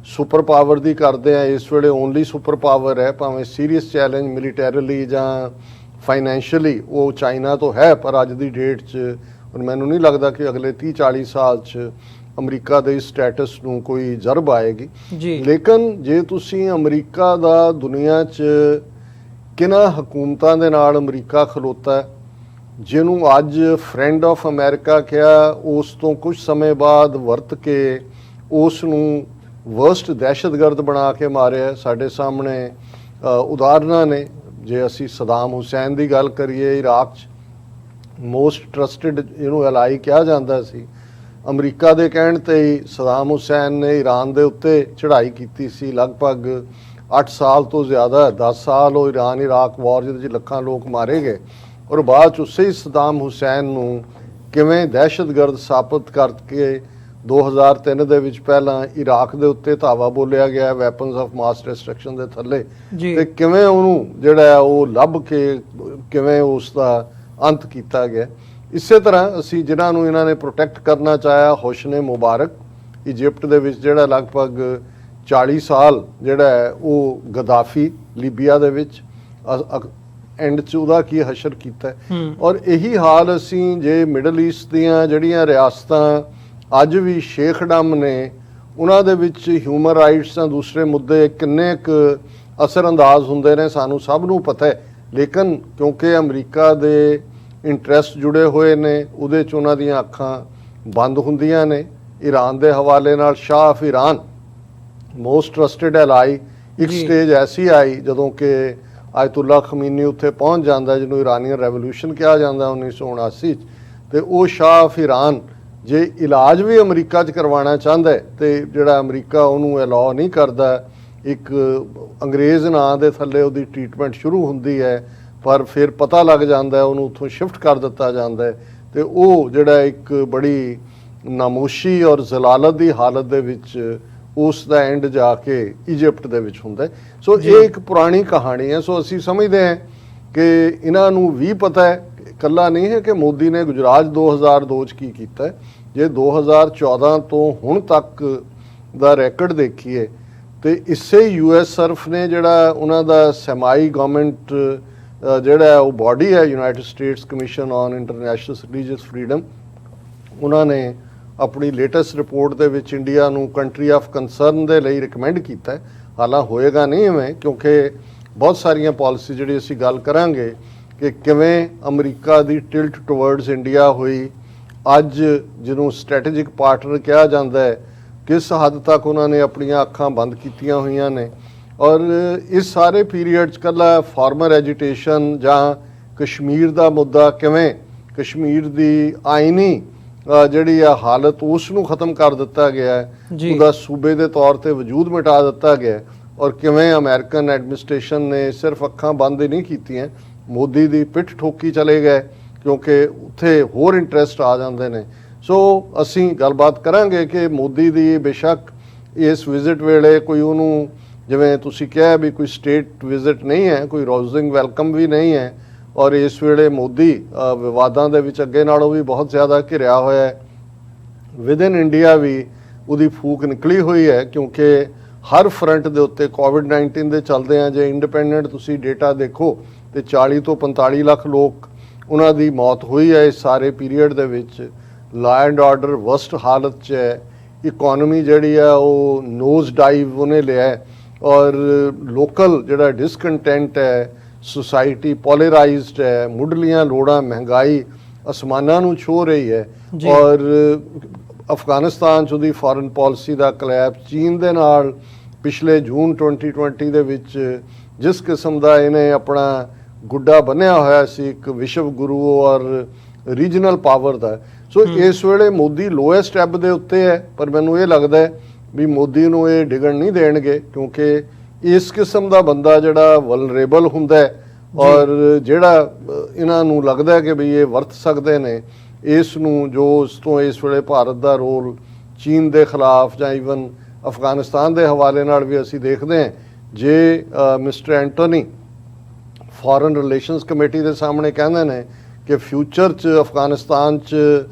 ਸੁਪਰ ਪਾਵਰ ਦੀ ਕਰਦੇ ਆ, ਇਸ ਵੇਲੇ ਓਨਲੀ ਸੁਪਰ ਪਾਵਰ ਹੈ, ਭਾਵੇਂ ਸੀਰੀਅਸ ਚੈਲੰਜ ਮਿਲੀਟੈਰਲੀ ਜਾਂ ਫਾਈਨੈਂਸ਼ੀਅਲੀ ਉਹ ਚਾਈਨਾ ਤੋਂ ਹੈ, ਪਰ ਅੱਜ ਦੀ ਡੇਟ 'ਚ ਮੈਨੂੰ ਨਹੀਂ ਲੱਗਦਾ ਕਿ ਅਗਲੇ 30-40 ਸਾਲ 'ਚ ਅਮਰੀਕਾ ਦੇ ਇਸ ਸਟੇਟਸ ਨੂੰ ਕੋਈ ਜ਼ਰਬ ਆਏਗੀ। ਲੇਕਿਨ ਜੇ ਤੁਸੀਂ ਅਮਰੀਕਾ ਦਾ ਦੁਨੀਆ 'ਚ ਕਿਹਨਾਂ ਹਕੂਮਤਾਂ ਦੇ ਨਾਲ ਅਮਰੀਕਾ ਖਲੋਤਾ, ਜਿਹਨੂੰ ਅੱਜ ਫਰੈਂਡ ਆਫ ਅਮਰੀਕਾ ਕਿਹਾ, ਉਸ ਤੋਂ ਕੁਝ ਸਮੇਂ ਬਾਅਦ ਵਰਤ ਕੇ ਉਸ ਨੂੰ ਵਰਸਟ ਦਹਿਸ਼ਤਗਰਦ ਬਣਾ ਕੇ ਮਾਰਿਆ। ਸਾਡੇ ਸਾਹਮਣੇ ਉਦਾਹਰਨਾਂ ਨੇ। ਜੇ ਅਸੀਂ ਸਦਾਮ ਹੁਸੈਨ ਦੀ ਗੱਲ ਕਰੀਏ, ਇਰਾਕ 'ਚ ਮੋਸਟ ਟਰਸਟਡ ਇਹਨੂੰ ਐਲਾਈ ਕਿਹਾ ਜਾਂਦਾ ਸੀ, ਅਮਰੀਕਾ ਦੇ ਕਹਿਣ ਤੇ ਹੀ ਸਦਾਮ ਹੁਸੈਨ ਨੇ ਈਰਾਨ ਦੇ ਉੱਤੇ ਚੜ੍ਹਾਈ ਕੀਤੀ ਸੀ। ਲਗਭਗ 8 ਸਾਲ ਤੋਂ ਜ਼ਿਆਦਾ 10 ਸਾਲ ਉਹ ਈਰਾਨ ਇਰਾਕ ਵਾਰ ਜਿਹਦੇ 'ਚ ਲੱਖਾਂ ਲੋਕ ਮਾਰੇ ਗਏ, ਔਰ ਬਾਅਦ 'ਚ ਉਸੇ ਹੀ ਸਦਾਮ ਹੁਸੈਨ ਨੂੰ ਕਿਵੇਂ ਦਹਿਸ਼ਤਗਰਦ ਸਾਬਤ ਕਰਕੇ 2003 ਦੇ ਵਿੱਚ ਪਹਿਲਾਂ ਇਰਾਕ ਦੇ ਉੱਤੇ ਧਾਵਾ ਬੋਲਿਆ ਗਿਆ ਵੈਪਨਸ ਆਫ ਮਾਸ ਡਿਸਟਰਕਸ਼ਨ ਦੇ ਥੱਲੇ, ਜੀ ਤੇ ਕਿਵੇਂ ਉਹਨੂੰ ਜਿਹੜਾ ਹੈ ਉਹ ਲੱਭ ਕੇ ਕਿਵੇਂ ਉਸ ਦਾ ਅੰਤ ਕੀਤਾ ਗਿਆ। ਇਸੇ ਤਰ੍ਹਾਂ ਅਸੀਂ ਜਿਨ੍ਹਾਂ ਨੂੰ ਇਹਨਾਂ ਨੇ ਪ੍ਰੋਟੈਕਟ ਕਰਨਾ ਚਾਹਿਆ, ਹੁਸਨੇ ਮੁਬਾਰਕ ਇਜਿਪਟ ਦੇ ਵਿੱਚ ਜਿਹੜਾ ਲਗਭਗ 40 ਸਾਲ ਜਿਹੜਾ ਹੈ ਉਹ ਗਦਾਫੀ ਲੀਬੀਆ ਦੇ ਵਿੱਚ ਐਂਡ 'ਚ ਉਹਦਾ ਕੀ ਹਸ਼ਰ ਕੀਤਾ। ਔਰ ਇਹੀ ਹਾਲ ਅਸੀਂ ਜੇ ਮਿਡਲ ਈਸਟ ਦੀਆਂ ਜਿਹੜੀਆਂ ਰਿਆਸਤਾਂ ਅੱਜ ਵੀ ਸ਼ੇਖਡਮ ਨੇ, ਉਹਨਾਂ ਦੇ ਵਿੱਚ ਹਿਊਮਨ ਰਾਈਟਸ ਜਾਂ ਦੂਸਰੇ ਮੁੱਦੇ ਕਿੰਨੇ ਕੁ ਅਸਰਅੰਦਾਜ਼ ਹੁੰਦੇ ਨੇ ਸਾਨੂੰ ਸਭ ਨੂੰ ਪਤਾ ਹੈ, ਲੇਕਿਨ ਕਿਉਂਕਿ ਅਮਰੀਕਾ ਦੇ ਇੰਟਰਸਟ ਜੁੜੇ ਹੋਏ ਨੇ ਉਹਦੇ 'ਚ ਉਹਨਾਂ ਦੀਆਂ ਅੱਖਾਂ ਬੰਦ ਹੁੰਦੀਆਂ ਨੇ। ਈਰਾਨ ਦੇ ਹਵਾਲੇ ਨਾਲ ਸ਼ਾਹ ਆਫ ਈਰਾਨ ਮੋਸਟ ਟਰਸਟਡ ਐਲਾਈ, ਇੱਕ ਸਟੇਜ ਐਸੀ ਆਈ ਜਦੋਂ ਕਿ ਆਇਤੁੱਲਾ ਖਮੀਨੀ ਉੱਥੇ ਪਹੁੰਚ ਜਾਂਦਾ, ਜਿਹਨੂੰ ਇਰਾਨੀਅਨ ਰੈਵੋਲੂਸ਼ਨ ਕਿਹਾ ਜਾਂਦਾ 1979 'ਚ, ਤੇ ਉਹ ਸ਼ਾਹ ਆਫ ਈਰਾਨ ਜੇ ਇਲਾਜ ਵੀ ਅਮਰੀਕਾ 'ਚ ਕਰਵਾਉਣਾ ਚਾਹੁੰਦਾ ਤੇ ਜਿਹੜਾ ਅਮਰੀਕਾ ਉਹਨੂੰ ਅਲਾਉ ਨਹੀਂ ਕਰਦਾ, ਇੱਕ ਅੰਗਰੇਜ਼ ਨਾਂ ਦੇ ਥੱਲੇ ਉਹਦੀ ਟ੍ਰੀਟਮੈਂਟ ਸ਼ੁਰੂ ਹੁੰਦੀ ਹੈ, ਪਰ ਫਿਰ ਪਤਾ ਲੱਗ ਜਾਂਦਾ ਉਹਨੂੰ ਉੱਥੋਂ ਸ਼ਿਫਟ ਕਰ ਦਿੱਤਾ ਜਾਂਦਾ ਹੈ, ਤੇ ਉਹ ਜਿਹੜਾ ਇੱਕ ਬੜੀ ਨਾਮੋਸ਼ੀ ਔਰ ਜ਼ਲਾਲਤ ਦੀ ਹਾਲਤ ਦੇ ਵਿੱਚ ਉਸ ਦਾ ਐਂਡ ਜਾ ਕੇ ਇਜਿਪਟ ਦੇ ਵਿੱਚ ਹੁੰਦਾ। ਸੋ ਇਹ ਇੱਕ ਪੁਰਾਣੀ ਕਹਾਣੀ ਹੈ। ਸੋ ਅਸੀਂ ਸਮਝਦੇ ਹਾਂ ਕਿ ਇਹਨਾਂ ਨੂੰ ਵੀ ਪਤਾ ਹੈ, ਇਕੱਲਾ ਨਹੀਂ ਹੈ ਕਿ ਮੋਦੀ ਨੇ ਗੁਜਰਾਤ 2002 'ਚ ਕੀ ਕੀਤਾ ਹੈ। ਜੇ 2014 ਤੋਂ ਹੁਣ ਤੱਕ ਦਾ ਰੈਕਡ ਦੇਖੀਏ ਤੇ ਇਸੇ US ਸਰਫ ਨੇ ਜਿਹੜਾ ਉਹਨਾਂ ਦਾ ਸੈਮਾਈ ਗਵਰਨਮੈਂਟ ਜਿਹੜਾ ਉਹ ਬਾਡੀ ਹੈ, United States commission on international religious freedom, ਉਹਨਾਂ ਨੇ ਆਪਣੀ ਲੇਟੈਸਟ ਰਿਪੋਰਟ ਦੇ ਵਿੱਚ ਇੰਡੀਆ ਨੂੰ ਕੰਟਰੀ ਆਫ ਕੰਸਰਨ ਦੇ ਲਈ ਰਿਕਮੈਂਡ ਕੀਤਾ ਹੈ। ਹਾਲਾਂਕਿ ਹੋਏਗਾ ਨਹੀਂ ਐਵੇਂ, ਕਿਉਂਕਿ ਬਹੁਤ ਸਾਰੀਆਂ ਪਾਲਿਸੀ ਜਿਹੜੀ ਅਸੀਂ ਗੱਲ ਕਰਾਂਗੇ ਕਿ ਕਿਵੇਂ ਅਮਰੀਕਾ ਦੀ ਟਿਲਟ ਟੁਵਰਡਸ ਇੰਡੀਆ ਹੋਈ, ਅੱਜ ਜਿਹਨੂੰ ਸਟ੍ਰੈਟੇਜਿਕ ਪਾਰਟਨਰ ਕਿਹਾ ਜਾਂਦਾ ਹੈ, ਕਿਸ ਹੱਦ ਤੱਕ ਉਹਨਾਂ ਨੇ ਆਪਣੀਆਂ ਅੱਖਾਂ ਬੰਦ ਕੀਤੀਆਂ ਹੋਈਆਂ ਨੇ। ਔਰ ਇਸ ਸਾਰੇ ਪੀਰੀਅਡ 'ਚ ਕੱਲਾ ਫਾਰਮਰ ਐਜੀਟੇਸ਼ਨ ਜਾਂ ਕਸ਼ਮੀਰ ਦਾ ਮੁੱਦਾ, ਕਿਵੇਂ ਕਸ਼ਮੀਰ ਦੀ ਆਇਨੀ ਜਿਹੜੀ ਆ ਹਾਲਤ ਉਸ ਨੂੰ ਖਤਮ ਕਰ ਦਿੱਤਾ ਗਿਆ ਹੈ, ਉਹਦਾ ਸੂਬੇ ਦੇ ਤੌਰ ਤੇ ਵਜੂਦ ਮਿਟਾ ਦਿੱਤਾ ਗਿਆ, ਔਰ ਕਿਵੇਂ ਅਮਰੀਕਨ ਐਡਮਿਨਿਸਟ੍ਰੇਸ਼ਨ ਨੇ ਸਿਰਫ ਅੱਖਾਂ ਬੰਦ ਹੀ ਨਹੀਂ ਕੀਤੀਆਂ, ਮੋਦੀ ਦੀ ਪਿੱਠ ਠੋਕੀ ਚਲੇ ਗਏ, ਕਿਉਂਕਿ ਉੱਥੇ ਹੋਰ ਇੰਟਰਸਟ ਆ ਜਾਂਦੇ ਨੇ। ਸੋ ਅਸੀਂ ਗੱਲਬਾਤ ਕਰਾਂਗੇ ਕਿ ਮੋਦੀ ਦੀ ਬੇਸ਼ੱਕ ਇਸ ਵਿਜ਼ਿਟ ਵੇਲੇ ਕੋਈ ਉਹਨੂੰ ਜਿਵੇਂ ਤੁਸੀਂ ਕਿਹਾ ਵੀ ਕੋਈ ਸਟੇਟ ਵਿਜ਼ਿਟ ਨਹੀਂ ਹੈ, ਕੋਈ ਰੋਜ਼ਿੰਗ ਵੈਲਕਮ ਵੀ ਨਹੀਂ ਹੈ, ਔਰ ਇਸ ਵੇਲੇ ਮੋਦੀ ਵਿਵਾਦਾਂ ਦੇ ਵਿੱਚ ਅੱਗੇ ਨਾਲੋਂ ਵੀ ਬਹੁਤ ਜ਼ਿਆਦਾ ਘਿਰਿਆ ਹੋਇਆ ਹੈ। ਵਿਦਨ ਇੰਡੀਆ ਵੀ ਉਹਦੀ ਫੂਕ ਨਿਕਲੀ ਹੋਈ ਹੈ, ਕਿਉਂਕਿ ਹਰ ਫਰੰਟ ਦੇ ਉੱਤੇ ਕੋਵਿਡ-19 ਦੇ ਚੱਲਦੇ ਆ ਜੇ ਇੰਡੀਪੈਂਡੈਂਟ ਤੁਸੀਂ ਡੇਟਾ ਦੇਖੋ ਤੇ 40 ਤੋਂ 45 ਲੱਖ ਲੋਕ ਉਹਨਾਂ ਦੀ ਮੌਤ ਹੋਈ ਹੈ ਇਸ ਸਾਰੇ ਪੀਰੀਅਡ ਦੇ ਵਿੱਚ। ਲਾ ਐਂਡ ਆਰਡਰ ਵਰਸਟ ਹਾਲਤ 'ਚ ਹੈ, ਇਕੋਨਮੀ ਜਿਹੜੀ ਆ ਉਹ ਨੋਜ਼ ਡਾਈਵ ਉਹਨੇ ਲਿਆ, ਔਰ ਲੋਕਲ ਜਿਹੜਾ ਡਿਸਕੰਟੈਂਟ ਹੈ, ਸੁਸਾਇਟੀ ਪੋਲਰਾਈਜ਼ਡ ਹੈ, ਮੁੱਢਲੀਆਂ ਲੋੜਾਂ ਮਹਿੰਗਾਈ ਅਸਮਾਨਾਂ ਨੂੰ ਛੂਹ ਰਹੀ ਹੈ, ਔਰ ਅਫਗਾਨਿਸਤਾਨ 'ਚ ਉਹਦੀ ਫੋਰਨ ਪਾਲਿਸੀ ਦਾ ਕਲੈਪ, ਚੀਨ ਦੇ ਨਾਲ ਪਿਛਲੇ ਜੂਨ 2020 ਦੇ ਵਿੱਚ ਜਿਸ ਕਿਸਮ ਦਾ ਇਹਨੇ ਆਪਣਾ ਗੁੱਡਾ ਬੰਨਿਆ ਹੋਇਆ ਸੀ ਇੱਕ ਵਿਸ਼ਵ ਗੁਰੂ ਔਰ ਰੀਜਨਲ ਪਾਵਰ ਦਾ। ਸੋ ਇਸ ਵੇਲੇ ਮੋਦੀ ਲੋਐਸਟ ਐਬ ਦੇ ਉੱਤੇ ਹੈ, ਪਰ ਮੈਨੂੰ ਇਹ ਲੱਗਦਾ ਹੈ ਵੀ ਮੋਦੀ ਨੂੰ ਇਹ ਡਿਗਣ ਨਹੀਂ ਦੇਣਗੇ, ਕਿਉਂਕਿ ਇਸ ਕਿਸਮ ਦਾ ਬੰਦਾ ਜਿਹੜਾ ਵਲਨਰੇਬਲ ਹੁੰਦਾ ਹੈ ਔਰ ਜਿਹੜਾ ਇਹਨਾਂ ਨੂੰ ਲੱਗਦਾ ਕਿ ਵੀ ਇਹ ਵਰਤ ਸਕਦੇ ਨੇ ਇਸ ਨੂੰ, ਜੋ ਉਸ ਤੋਂ ਇਸ ਵੇਲੇ ਭਾਰਤ ਦਾ ਰੋਲ ਚੀਨ ਦੇ ਖਿਲਾਫ ਜਾਂ ਈਵਨ ਅਫਗਾਨਿਸਤਾਨ ਦੇ ਹਵਾਲੇ ਨਾਲ ਵੀ ਅਸੀਂ ਦੇਖਦੇ ਹਾਂ। ਜੇ ਮਿਸਟਰ ਐਂਟੋਨੀ ਫੋਰਨ ਰਿਲੇਸ਼ਨਸ ਕਮੇਟੀ ਦੇ ਸਾਹਮਣੇ ਕਹਿੰਦੇ ਨੇ ਕਿ ਫਿਊਚਰ 'ਚ ਅਫਗਾਨਿਸਤਾਨ 'ਚ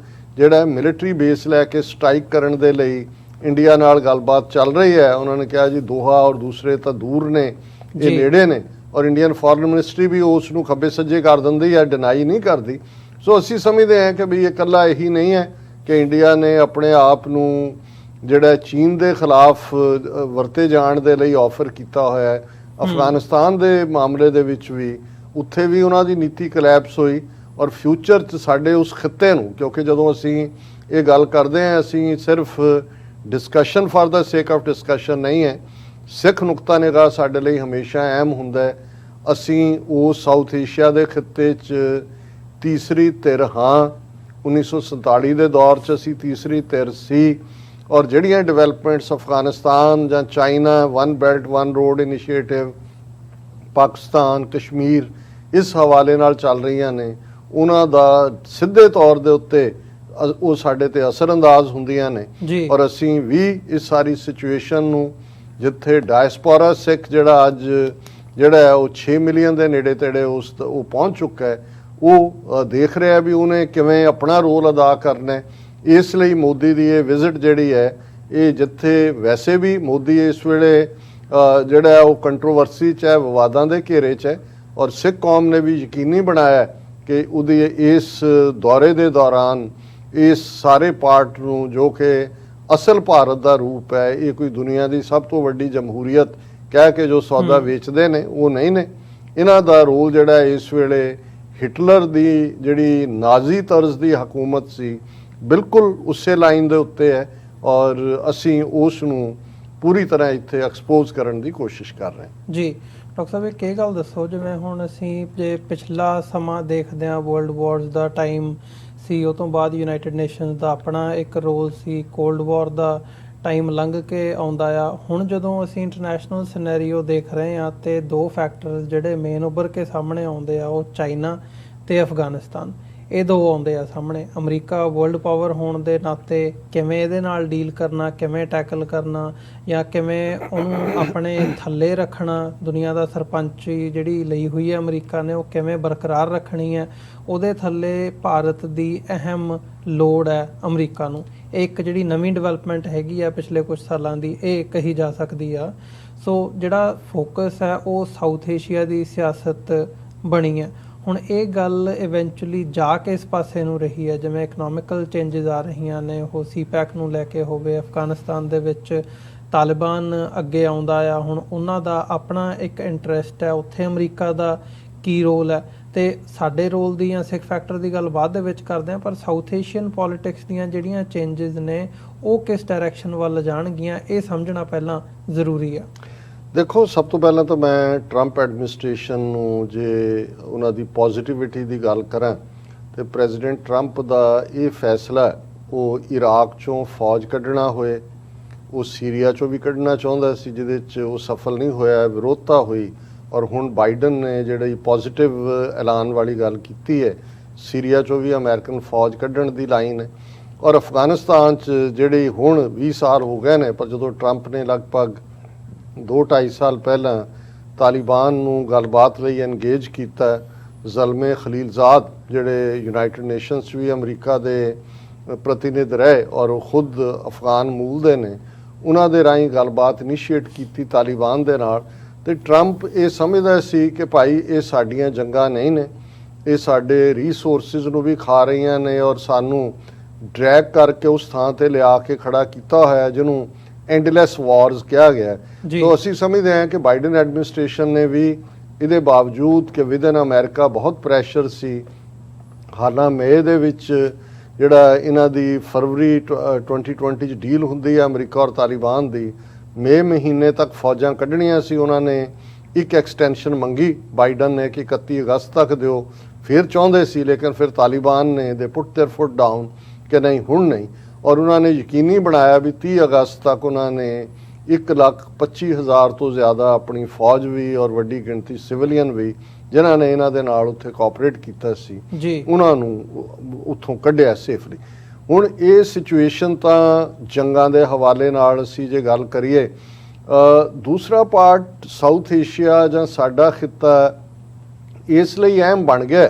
ਜਿਹੜਾ ਮਿਲਟਰੀ ਬੇਸ ਲੈ ਕੇ ਸਟ੍ਰਾਈਕ ਕਰਨ ਦੇ ਲਈ ਇੰਡੀਆ ਨਾਲ ਗੱਲਬਾਤ ਚੱਲ ਰਹੀ ਹੈ, ਉਹਨਾਂ ਨੇ ਕਿਹਾ ਜੀ ਦੋਹਾ ਔਰ ਦੂਸਰੇ ਤਾਂ ਦੂਰ ਨੇ, ਇਹ ਨੇੜੇ ਨੇ, ਔਰ ਇੰਡੀਅਨ ਫੋਰਨ ਮਿਨਿਸਟਰੀ ਵੀ ਉਸ ਨੂੰ ਖੱਬੇ ਸੱਜੇ ਕਰ ਦਿੰਦੀ ਹੈ, ਡਿਨਾਈ ਨਹੀਂ ਕਰਦੀ। ਸੋ ਅਸੀਂ ਸਮਝਦੇ ਹਾਂ ਕਿ ਵੀ ਇਹ ਇਕੱਲਾ ਇਹੀ ਨਹੀਂ ਹੈ ਕਿ ਇੰਡੀਆ ਨੇ ਆਪਣੇ ਆਪ ਨੂੰ ਜਿਹੜਾ ਚੀਨ ਦੇ ਖਿਲਾਫ ਵਰਤੇ ਜਾਣ ਦੇ ਲਈ ਆਫਰ ਕੀਤਾ ਹੋਇਆ ਹੈ। ਅਫਗਾਨਿਸਤਾਨ ਦੇ ਮਾਮਲੇ ਦੇ ਵਿੱਚ ਵੀ ਉੱਥੇ ਵੀ ਉਹਨਾਂ ਦੀ ਨੀਤੀ ਕਲੈਪਸ ਹੋਈ, ਔਰ ਫਿਊਚਰ 'ਚ ਸਾਡੇ ਉਸ ਖਿੱਤੇ ਨੂੰ, ਕਿਉਂਕਿ ਜਦੋਂ ਅਸੀਂ ਇਹ ਗੱਲ ਕਰਦੇ ਹਾਂ ਅਸੀਂ ਸਿਰਫ ਡਿਸਕਸ਼ਨ ਫਾਰ ਦਾ ਸੇਕ ਆਫ ਡਿਸਕਸ਼ਨ ਨਹੀਂ ਹੈ, ਸਿੱਖ ਨੁਕਤਾ ਨਿਗਾਹ ਸਾਡੇ ਲਈ ਹਮੇਸ਼ਾ ਅਹਿਮ ਹੁੰਦਾ ਹੈ। ਅਸੀਂ ਉਸ ਸਾਊਥ ਏਸ਼ੀਆ ਦੇ ਖਿੱਤੇ 'ਚ ਤੀਸਰੀ ਧਿਰ ਹਾਂ, 1947 ਦੇ ਦੌਰ 'ਚ ਅਸੀਂ ਤੀਸਰੀ ਧਿਰ ਸੀ, ਔਰ ਜਿਹੜੀਆਂ ਡਿਵੈਲਪਮੈਂਟਸ ਅਫਗਾਨਿਸਤਾਨ ਜਾਂ China one belt one road initiative, Pakistan, Kashmir ਇਸ ਹਵਾਲੇ ਨਾਲ ਚੱਲ ਰਹੀਆਂ ਨੇ, ਉਹਨਾਂ ਦਾ ਸਿੱਧੇ ਤੌਰ ਦੇ ਉੱਤੇ ਉਹ ਸਾਡੇ ਤੇ ਅਸਰਅੰਦਾਜ਼ ਹੁੰਦੀਆਂ ਨੇ ਜੀ ਔਰ ਅਸੀਂ ਵੀ ਇਸ ਸਾਰੀ ਸਿਚੁਏਸ਼ਨ ਨੂੰ ਜਿੱਥੇ ਡਾਇਸਪੋਰਾ ਸਿੱਖ ਜਿਹੜਾ ਅੱਜ ਜਿਹੜਾ ਹੈ ਉਹ 6 ਮਿਲੀਅਨ ਦੇ ਨੇੜੇ ਤੇੜੇ ਉਹ ਪਹੁੰਚ ਚੁੱਕਾ ਹੈ, ਉਹ ਦੇਖ ਰਿਹਾ ਵੀ ਉਹਨੇ ਕਿਵੇਂ ਆਪਣਾ ਰੋਲ ਅਦਾ ਕਰਨਾ ਹੈ। ਇਸ ਲਈ ਮੋਦੀ ਦੀ ਇਹ ਵਿਜ਼ਿਟ ਜਿਹੜੀ ਹੈ ਇਹ ਜਿੱਥੇ ਵੈਸੇ ਵੀ ਮੋਦੀ ਇਸ ਵੇਲੇ ਜਿਹੜਾ ਹੈ ਉਹ ਕੰਟਰੋਵਰਸੀ 'ਚ ਹੈ, ਵਿਵਾਦਾਂ ਦੇ ਘੇਰੇ 'ਚ ਹੈ ਔਰ ਸਿੱਖ ਕੌਮ ਨੇ ਵੀ ਯਕੀਨੀ ਬਣਾਇਆ ਕਿ ਉਹਦੀ ਇਸ ਦੌਰੇ ਦੇ ਦੌਰਾਨ ਇਸ ਸਾਰੇ ਪਾਰਟ ਨੂੰ ਜੋ ਕਿ ਅਸਲ ਭਾਰਤ ਦਾ ਰੂਪ ਹੈ, ਇਹ ਕੋਈ ਦੁਨੀਆ ਦੀ ਸਭ ਤੋਂ ਵੱਡੀ ਜਮਹੂਰੀਅਤ ਕਹਿ ਕੇ ਜੋ ਸੌਦਾ ਵੇਚਦੇ ਨੇ ਉਹ ਨਹੀਂ ਨੇ। ਇਹਨਾਂ ਦਾ ਰੋਲ ਜਿਹੜਾ ਇਸ ਵੇਲੇ ਹਿਟਲਰ ਦੀ ਜਿਹੜੀ ਨਾਜ਼ੀ ਤਰਜ਼ ਦੀ ਹਕੂਮਤ ਸੀ ਬਿਲਕੁਲ ਉਸੇ ਲਾਈਨ ਦੇ ਉੱਤੇ ਹੈ ਔਰ ਅਸੀਂ ਉਸ ਨੂੰ ਪੂਰੀ ਤਰ੍ਹਾਂ ਇੱਥੇ ਐਕਸਪੋਜ਼ ਕਰਨ ਦੀ ਕੋਸ਼ਿਸ਼ ਕਰ ਰਹੇ ਹਾਂ। ਜੀ ਡਾਕਟਰ ਸਾਹਿਬ ਇੱਕ ਇਹ ਗੱਲ ਦੱਸੋ, ਜਿਵੇਂ ਹੁਣ ਅਸੀਂ ਜੇ ਪਿਛਲਾ ਸਮਾਂ ਦੇਖਦੇ ਹਾਂ, ਵਰਲਡ ਵਾਰਸ ਦਾ ਟਾਈਮ ਸੀ, ਉਹ ਤੋਂ ਬਾਅਦ ਯੂਨਾਈਟਿਡ ਨੇਸ਼ਨਸ ਦਾ ਆਪਣਾ ਇੱਕ ਰੋਲ ਸੀ, ਕੋਲਡ ਵਾਰ ਦਾ ਟਾਈਮ ਲੰਘ ਕੇ ਆਉਂਦਾ ਆ। ਹੁਣ ਜਦੋਂ ਅਸੀਂ ਇੰਟਰਨੈਸ਼ਨਲ ਸਿਨੈਰੀਓ ਦੇਖ ਰਹੇ ਹਾਂ ਤੇ ਦੋ ਫੈਕਟਰਸ ਜਿਹੜੇ ਮੇਨ ਉੱਭਰ ਕੇ ਸਾਹਮਣੇ ਆਉਂਦੇ ਆ ਉਹ ਚਾਈਨਾ ਤੇ ਅਫਗਾਨਿਸਤਾਨ, ਇਹ ਦੋ ਆਉਂਦੇ ਆ ਸਾਹਮਣੇ। ਅਮਰੀਕਾ ਵਰਲਡ ਪਾਵਰ ਹੋਣ ਦੇ ਨਾਤੇ ਕਿਵੇਂ ਇਹਦੇ ਨਾਲ ਡੀਲ ਕਰਨਾ, ਕਿਵੇਂ ਟੈਕਲ ਕਰਨਾ ਜਾਂ ਕਿਵੇਂ ਉਹਨੂੰ ਆਪਣੇ ਥੱਲੇ ਰੱਖਣਾ, ਦੁਨੀਆ ਦਾ ਸਰਪੰਚੀ ਜਿਹੜੀ ਲਈ ਹੋਈ ਹੈ ਅਮਰੀਕਾ ਨੇ ਉਹ ਕਿਵੇਂ ਬਰਕਰਾਰ ਰੱਖਣੀ ਹੈ, ਉਹਦੇ ਥੱਲੇ ਭਾਰਤ ਦੀ ਅਹਿਮ ਲੋੜ ਹੈ ਅਮਰੀਕਾ ਨੂੰ। ਇਹ ਇੱਕ ਜਿਹੜੀ ਨਵੀਂ ਡਿਵੈਲਪਮੈਂਟ ਹੈਗੀ ਆ ਪਿਛਲੇ ਕੁਝ ਸਾਲਾਂ ਦੀ, ਇਹ ਕਹੀ ਜਾ ਸਕਦੀ ਆ। ਸੋ ਜਿਹੜਾ ਫੋਕਸ ਹੈ ਉਹ ਸਾਊਥ ਏਸ਼ੀਆ ਦੀ ਸਿਆਸਤ ਬਣੀ ਹੈ। ਹੁਣ ਇਹ ਗੱਲ ਇਵੈਂਚੁਅਲੀ ਜਾ ਕੇ ਇਸ ਪਾਸੇ ਨੂੰ ਰਹੀ ਹੈ, ਜਿਵੇਂ ਇਕਨੋਮਿਕਲ ਚੇਂਜਸ ਆ ਰਹੀਆਂ ਨੇ, ਉਹ ਸੀਪੈਕ ਨੂੰ ਲੈ ਕੇ ਹੋਵੇ, ਅਫਗਾਨਿਸਤਾਨ ਦੇ ਵਿੱਚ ਤਾਲਿਬਾਨ ਅੱਗੇ ਆਉਂਦਾ ਆ, ਹੁਣ ਉਹਨਾਂ ਦਾ ਆਪਣਾ ਇੱਕ ਇੰਟਰਸਟ ਹੈ, ਉੱਥੇ ਅਮਰੀਕਾ ਦਾ ਕੀ ਰੋਲ ਹੈ। ਤੇ ਸਾਡੇ ਰੋਲ ਦੀ ਜਾਂ ਸਿੱਖ ਫੈਕਟਰ ਦੀ ਗੱਲ ਬਾਅਦ ਦੇ ਵਿੱਚ ਕਰਦੇ ਹਾਂ, ਪਰ ਸਾਊਥ ਏਸ਼ੀਅਨ ਪੋਲਿਟਿਕਸ ਦੀਆਂ ਜਿਹੜੀਆਂ ਚੇਂਜਸ ਨੇ ਉਹ ਕਿਸ ਡਾਇਰੈਕਸ਼ਨ ਵੱਲ ਜਾਣਗੀਆਂ, ਇਹ ਸਮਝਣਾ ਪਹਿਲਾਂ ਜ਼ਰੂਰੀ ਆ। ਦੇਖੋ, ਸਭ ਤੋਂ ਪਹਿਲਾਂ ਤਾਂ ਮੈਂ ਟਰੰਪ ਐਡਮਿਨਿਸਟ੍ਰੇਸ਼ਨ ਨੂੰ ਜੇ ਉਹਨਾਂ ਦੀ ਪੋਜ਼ਿਟਿਵਿਟੀ ਦੀ ਗੱਲ ਕਰਾਂ ਤੇ ਪ੍ਰੈਜ਼ੀਡੈਂਟ ਟਰੰਪ ਦਾ ਇਹ ਫੈਸਲਾ ਉਹ ਇਰਾਕ ਚੋਂ ਫੌਜ ਕੱਢਣਾ ਹੋਏ, ਉਹ ਸੀਰੀਆ ਚੋਂ ਵੀ ਕੱਢਣਾ ਚਾਹੁੰਦਾ ਸੀ ਜਿਹਦੇ 'ਚ ਉਹ ਸਫਲ ਨਹੀਂ ਹੋਇਆ, ਵਿਰੋਧਤਾ ਹੋਈ ਔਰ ਹੁਣ ਬਾਈਡਨ ਨੇ ਜਿਹੜੀ ਪੋਜ਼ਿਟਿਵ ਐਲਾਨ ਵਾਲੀ ਗੱਲ ਕੀਤੀ ਹੈ, ਸੀਰੀਆ ਚੋਂ ਵੀ ਅਮਰੀਕਨ ਫੌਜ ਕੱਢਣ ਦੀ ਲਾਈਨ ਹੈ ਔਰ ਅਫਗਾਨਿਸਤਾਨ 'ਚ ਜਿਹੜੀ ਹੁਣ 20 ਸਾਲ ਹੋ ਗਏ ਨੇ, ਪਰ ਜਦੋਂ ਟਰੰਪ ਨੇ ਲਗਭਗ 2-2.5 ਸਾਲ ਪਹਿਲਾਂ ਤਾਲਿਬਾਨ ਨੂੰ ਗੱਲਬਾਤ ਲਈ ਐਨਗੇਜ ਕੀਤਾ, ਜ਼ਲਮੇ ਖਲੀਲਜ਼ਾਦ ਜਿਹੜੇ ਯੂਨਾਈਟਿਡ ਨੇਸ਼ਨਸ 'ਚ ਵੀ ਅਮਰੀਕਾ ਦੇ ਪ੍ਰਤੀਨਿਧ ਰਹੇ ਔਰ ਉਹ ਖੁਦ ਅਫਗਾਨ ਮੂਲ ਦੇ ਨੇ, ਉਹਨਾਂ ਦੇ ਰਾਹੀਂ ਗੱਲਬਾਤ ਇਨੀਸ਼ੀਏਟ ਕੀਤੀ ਤਾਲਿਬਾਨ ਦੇ ਨਾਲ। ਤੇ ਟਰੰਪ ਇਹ ਸਮਝਦਾ ਸੀ ਕਿ ਭਾਈ ਇਹ ਸਾਡੀਆਂ ਜੰਗਾਂ ਨਹੀਂ ਨੇ, ਇਹ ਸਾਡੇ ਰੀਸੋਰਸਿਸ ਨੂੰ ਵੀ ਖਾ ਰਹੀਆਂ ਨੇ ਔਰ ਸਾਨੂੰ ਡਰੈਗ ਕਰਕੇ ਉਸ ਥਾਂ ਤੇ ਲਿਆ ਕੇ ਖੜਾ ਕੀਤਾ ਹੋਇਆ ਜਿਹਨੂੰ ਐਂਡਲੈਸ ਵਾਰਸ ਕਿਹਾ ਗਿਆ। ਤਾਂ ਅਸੀਂ ਸਮਝਦੇ ਹਾਂ ਕਿ ਬਾਈਡਨ ਐਡਮਿਨਿਸਟ੍ਰੇਸ਼ਨ ਨੇ ਵੀ ਇਹਦੇ ਬਾਵਜੂਦ ਕਿ ਵਿਦਨ ਅਮਰੀਕਾ ਬਹੁਤ ਪ੍ਰੈਸ਼ਰ ਸੀ, ਹਾਲਾਂ ਮਈ ਦੇ ਵਿੱਚ ਜਿਹੜਾ ਇਹਨਾਂ ਦੀ ਫਰਵਰੀ 2020 'ਚ ਡੀਲ ਹੁੰਦੀ ਹੈ ਅਮਰੀਕਾ ਔਰ ਤਾਲਿਬਾਨ ਦੀ, ਮਈ ਮਹੀਨੇ ਤੱਕ ਫੌਜਾਂ ਕੱਢਣੀਆਂ ਸੀ, ਉਹਨਾਂ ਨੇ ਇੱਕ ਐਕਸਟੈਂਸ਼ਨ ਮੰਗੀ ਬਾਈਡਨ ਨੇ ਕਿ 31 ਅਗਸਤ ਤੱਕ ਦਿਓ, ਫਿਰ ਚਾਹੁੰਦੇ ਸੀ ਲੇਕਿਨ ਫਿਰ ਤਾਲਿਬਾਨ ਨੇ ਦੇ ਪੁੱਟ देयर ਫੁੱਟ ਡਾਊਨ ਕਿ ਨਹੀਂ ਹੁਣ ਨਹੀਂ, ਔਰ ਉਹਨਾਂ ਨੇ ਯਕੀਨੀ ਬਣਾਇਆ ਵੀ 30 ਅਗਸਤ ਤੱਕ ਉਹਨਾਂ ਨੇ 1,25,000 ਤੋਂ ਜ਼ਿਆਦਾ ਆਪਣੀ ਫੌਜ ਵੀ ਔਰ ਵੱਡੀ ਗਿਣਤੀ ਸਿਵਲੀਅਨ ਵੀ ਜਿਨ੍ਹਾਂ ਨੇ ਇਹਨਾਂ ਦੇ ਨਾਲ ਉੱਥੇ ਕੋਆਪਰੇਟ ਕੀਤਾ ਸੀ ਉਹਨਾਂ ਨੂੰ ਉੱਥੋਂ ਕੱਢਿਆ ਸੇਫਲੀ। ਹੁਣ ਇਹ ਸਿਚੁਏਸ਼ਨ ਤਾਂ ਜੰਗਾਂ ਦੇ ਹਵਾਲੇ ਨਾਲ ਅਸੀਂ ਜੇ ਗੱਲ ਕਰੀਏ, ਦੂਸਰਾ ਪਾਰਟ ਸਾਊਥ ਏਸ਼ੀਆ ਜਾਂ ਸਾਡਾ ਖਿੱਤਾ ਇਸ ਲਈ ਅਹਿਮ ਬਣ ਗਿਆ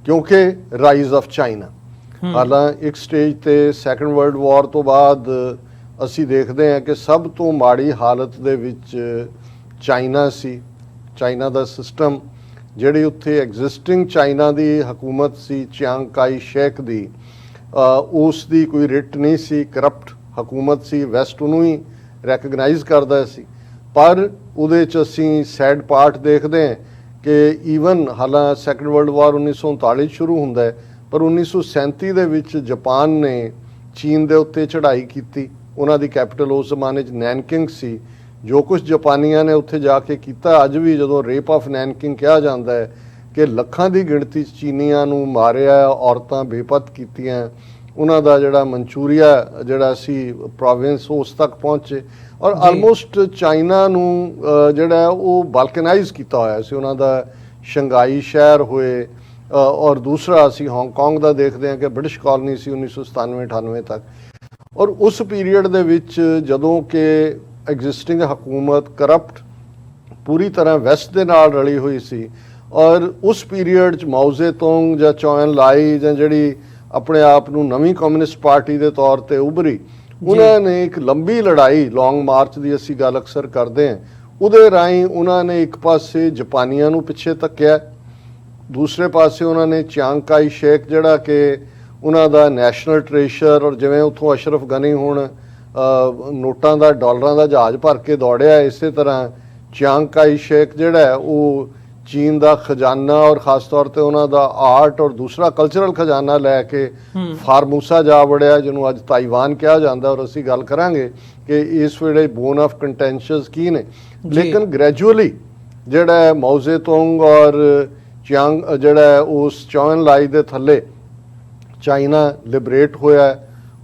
ਕਿਉਂਕਿ ਰਾਈਜ਼ ਆਫ ਚਾਈਨਾ। ਹਾਲਾਂ ਇੱਕ ਸਟੇਜ ਤੇ ਸੈਕੰਡ ਵਰਲਡ ਵਾਰ ਤੋਂ ਬਾਅਦ ਅਸੀਂ ਦੇਖਦੇ ਹਾਂ ਕਿ ਸਭ ਤੋਂ ਮਾੜੀ ਹਾਲਤ ਦੇ ਵਿੱਚ ਚਾਈਨਾ ਸੀ। ਚਾਈਨਾ ਦਾ ਸਿਸਟਮ ਜਿਹੜੀ ਉੱਥੇ ਐਗਜ਼ਿਸਟਿੰਗ ਚਾਈਨਾ ਦੀ ਹਕੂਮਤ ਸੀ ਚਿਆਂਗ ਕਾਈ ਸ਼ੇਕ ਦੀ, ਉਸ ਦੀ ਕੋਈ ਰਿਟ ਨਹੀਂ ਸੀ, ਕਰਪਟ ਹਕੂਮਤ ਸੀ, ਵੈਸਟ ਉਹਨੂੰ ਹੀ ਰੈਕਗਨਾਈਜ਼ ਕਰਦਾ ਸੀ। ਪਰ ਉਹਦੇ 'ਚ ਅਸੀਂ ਸੈਡ ਪਾਰਟ ਦੇਖਦੇ ਹਾਂ ਕਿ ਈਵਨ ਹਾਲਾਂ ਸੈਕੰਡ ਵਰਲਡ ਵਾਰ 1939 ਸ਼ੁਰੂ ਹੁੰਦਾ ਹੈ ਪਰ 1937 ਦੇ ਵਿੱਚ ਜਾਪਾਨ ਨੇ ਚੀਨ ਦੇ ਉੱਤੇ ਚੜ੍ਹਾਈ ਕੀਤੀ, ਉਹਨਾਂ ਦੀ ਕੈਪੀਟਲ ਉਸ ਜ਼ਮਾਨੇ 'ਚ ਨੈਨਕਿੰਗ ਸੀ। ਜੋ ਕੁਝ ਜਾਪਾਨੀਆਂ ਨੇ ਉੱਥੇ ਜਾ ਕੇ ਕੀਤਾ, ਅੱਜ ਵੀ ਜਦੋਂ ਰੇਪ ਆਫ ਨੈਨਕਿੰਗ ਕਿਹਾ ਜਾਂਦਾ ਹੈ ਕਿ ਲੱਖਾਂ ਦੀ ਗਿਣਤੀ 'ਚ ਚੀਨੀਆਂ ਨੂੰ ਮਾਰਿਆ, ਔਰਤਾਂ ਬੇਪਤ ਕੀਤੀਆਂ, ਉਹਨਾਂ ਦਾ ਜਿਹੜਾ ਮਨਚੂਰੀਆ ਜਿਹੜਾ ਸੀ ਪ੍ਰੋਵਿੰਸ ਉਸ ਤੱਕ ਪਹੁੰਚੇ ਔਰ ਆਲਮੋਸਟ ਚਾਈਨਾ ਨੂੰ ਜਿਹੜਾ ਉਹ ਬਾਲਕਨਾਈਜ਼ ਕੀਤਾ ਹੋਇਆ ਸੀ। ਉਹਨਾਂ ਦਾ ਸ਼ੰਘਾਈ ਸ਼ਹਿਰ ਹੋਏ ਔਰ ਦੂਸਰਾ ਅਸੀਂ ਹਾਂਗਕਾਂਗ ਦਾ ਦੇਖਦੇ ਹਾਂ ਕਿ ਬ੍ਰਿਟਿਸ਼ ਕਾਲੋਨੀ ਸੀ 1997-98 ਤੱਕ। ਔਰ ਉਸ ਪੀਰੀਅਡ ਦੇ ਵਿੱਚ ਜਦੋਂ ਕਿ ਐਗਜ਼ਿਸਟਿੰਗ ਹਕੂਮਤ ਕਰਪਟ ਪੂਰੀ ਤਰ੍ਹਾਂ ਵੈਸਟ ਦੇ ਨਾਲ ਰਲੀ ਹੋਈ ਸੀ, ਔਰ ਉਸ ਪੀਰੀਅਡ 'ਚ ਮਾਓ ਜ਼ੇਤੁੰਗ ਜਾਂ ਚੌ ਐਨ ਲਾਈ ਜਾਂ ਜਿਹੜੀ ਆਪਣੇ ਆਪ ਨੂੰ ਨਵੀਂ ਕਮਿਊਨਿਸਟ ਪਾਰਟੀ ਦੇ ਤੌਰ ਤੇ ਉਭਰੀ, ਉਹਨਾਂ ਨੇ ਇੱਕ ਲੰਬੀ ਲੜਾਈ, ਲੌਂਗ ਮਾਰਚ ਦੀ ਅਸੀਂ ਗੱਲ ਅਕਸਰ ਕਰਦੇ ਹਾਂ, ਉਹਦੇ ਰਾਹੀਂ ਉਹਨਾਂ ਨੇ ਇੱਕ ਪਾਸੇ ਜਾਪਾਨੀਆਂ ਨੂੰ ਪਿੱਛੇ ਧੱਕਿਆ, ਦੂਸਰੇ ਪਾਸੇ ਉਹਨਾਂ ਨੇ ਚਿਆਂਗ ਕਾਈ ਸ਼ੇਕ ਜਿਹੜਾ ਕਿ ਉਹਨਾਂ ਦਾ ਨੈਸ਼ਨਲ ਟ੍ਰੇਸ਼ਰ, ਔਰ ਜਿਵੇਂ ਉੱਥੋਂ ਅਸ਼ਰਫ ਗਨੀ ਹੁਣ ਨੋਟਾਂ ਦਾ ਡਾਲਰਾਂ ਦਾ ਜਹਾਜ਼ ਭਰ ਕੇ ਦੌੜਿਆ, ਇਸੇ ਤਰ੍ਹਾਂ ਚਿਆਂਗ ਕਾਈ ਸ਼ੇਕ ਜਿਹੜਾ ਉਹ ਚੀਨ ਦਾ ਖਜ਼ਾਨਾ ਔਰ ਖਾਸ ਤੌਰ ਤੇ ਉਹਨਾਂ ਦਾ ਆਰਟ ਔਰ ਦੂਸਰਾ ਕਲਚਰਲ ਖਜ਼ਾਨਾ ਲੈ ਕੇ ਫਾਰਮੂਸਾ ਜਾ ਵੜਿਆ, ਜਿਹਨੂੰ ਅੱਜ ਤਾਈਵਾਨ ਕਿਹਾ ਜਾਂਦਾ। ਔਰ ਅਸੀਂ ਗੱਲ ਕਰਾਂਗੇ ਕਿ ਇਸ ਵੇਲੇ ਬੋਨ ਆਫ ਕੰਟੈਂਸ਼ਨਸ ਕੀ ਨੇ। ਲੇਕਿਨ ਗ੍ਰੈਜੂਅਲੀ ਜਿਹੜਾ ਮਾਓ ਜ਼ੇਤੁੰਗ ਔਰ ਚਿਆਂਗ ਜਿਹੜਾ ਉਸ ਚੌ ਐਨ ਲਾਈ ਦੇ ਥੱਲੇ ਚਾਈਨਾ ਲਿਬਰੇਟ ਹੋਇਆ,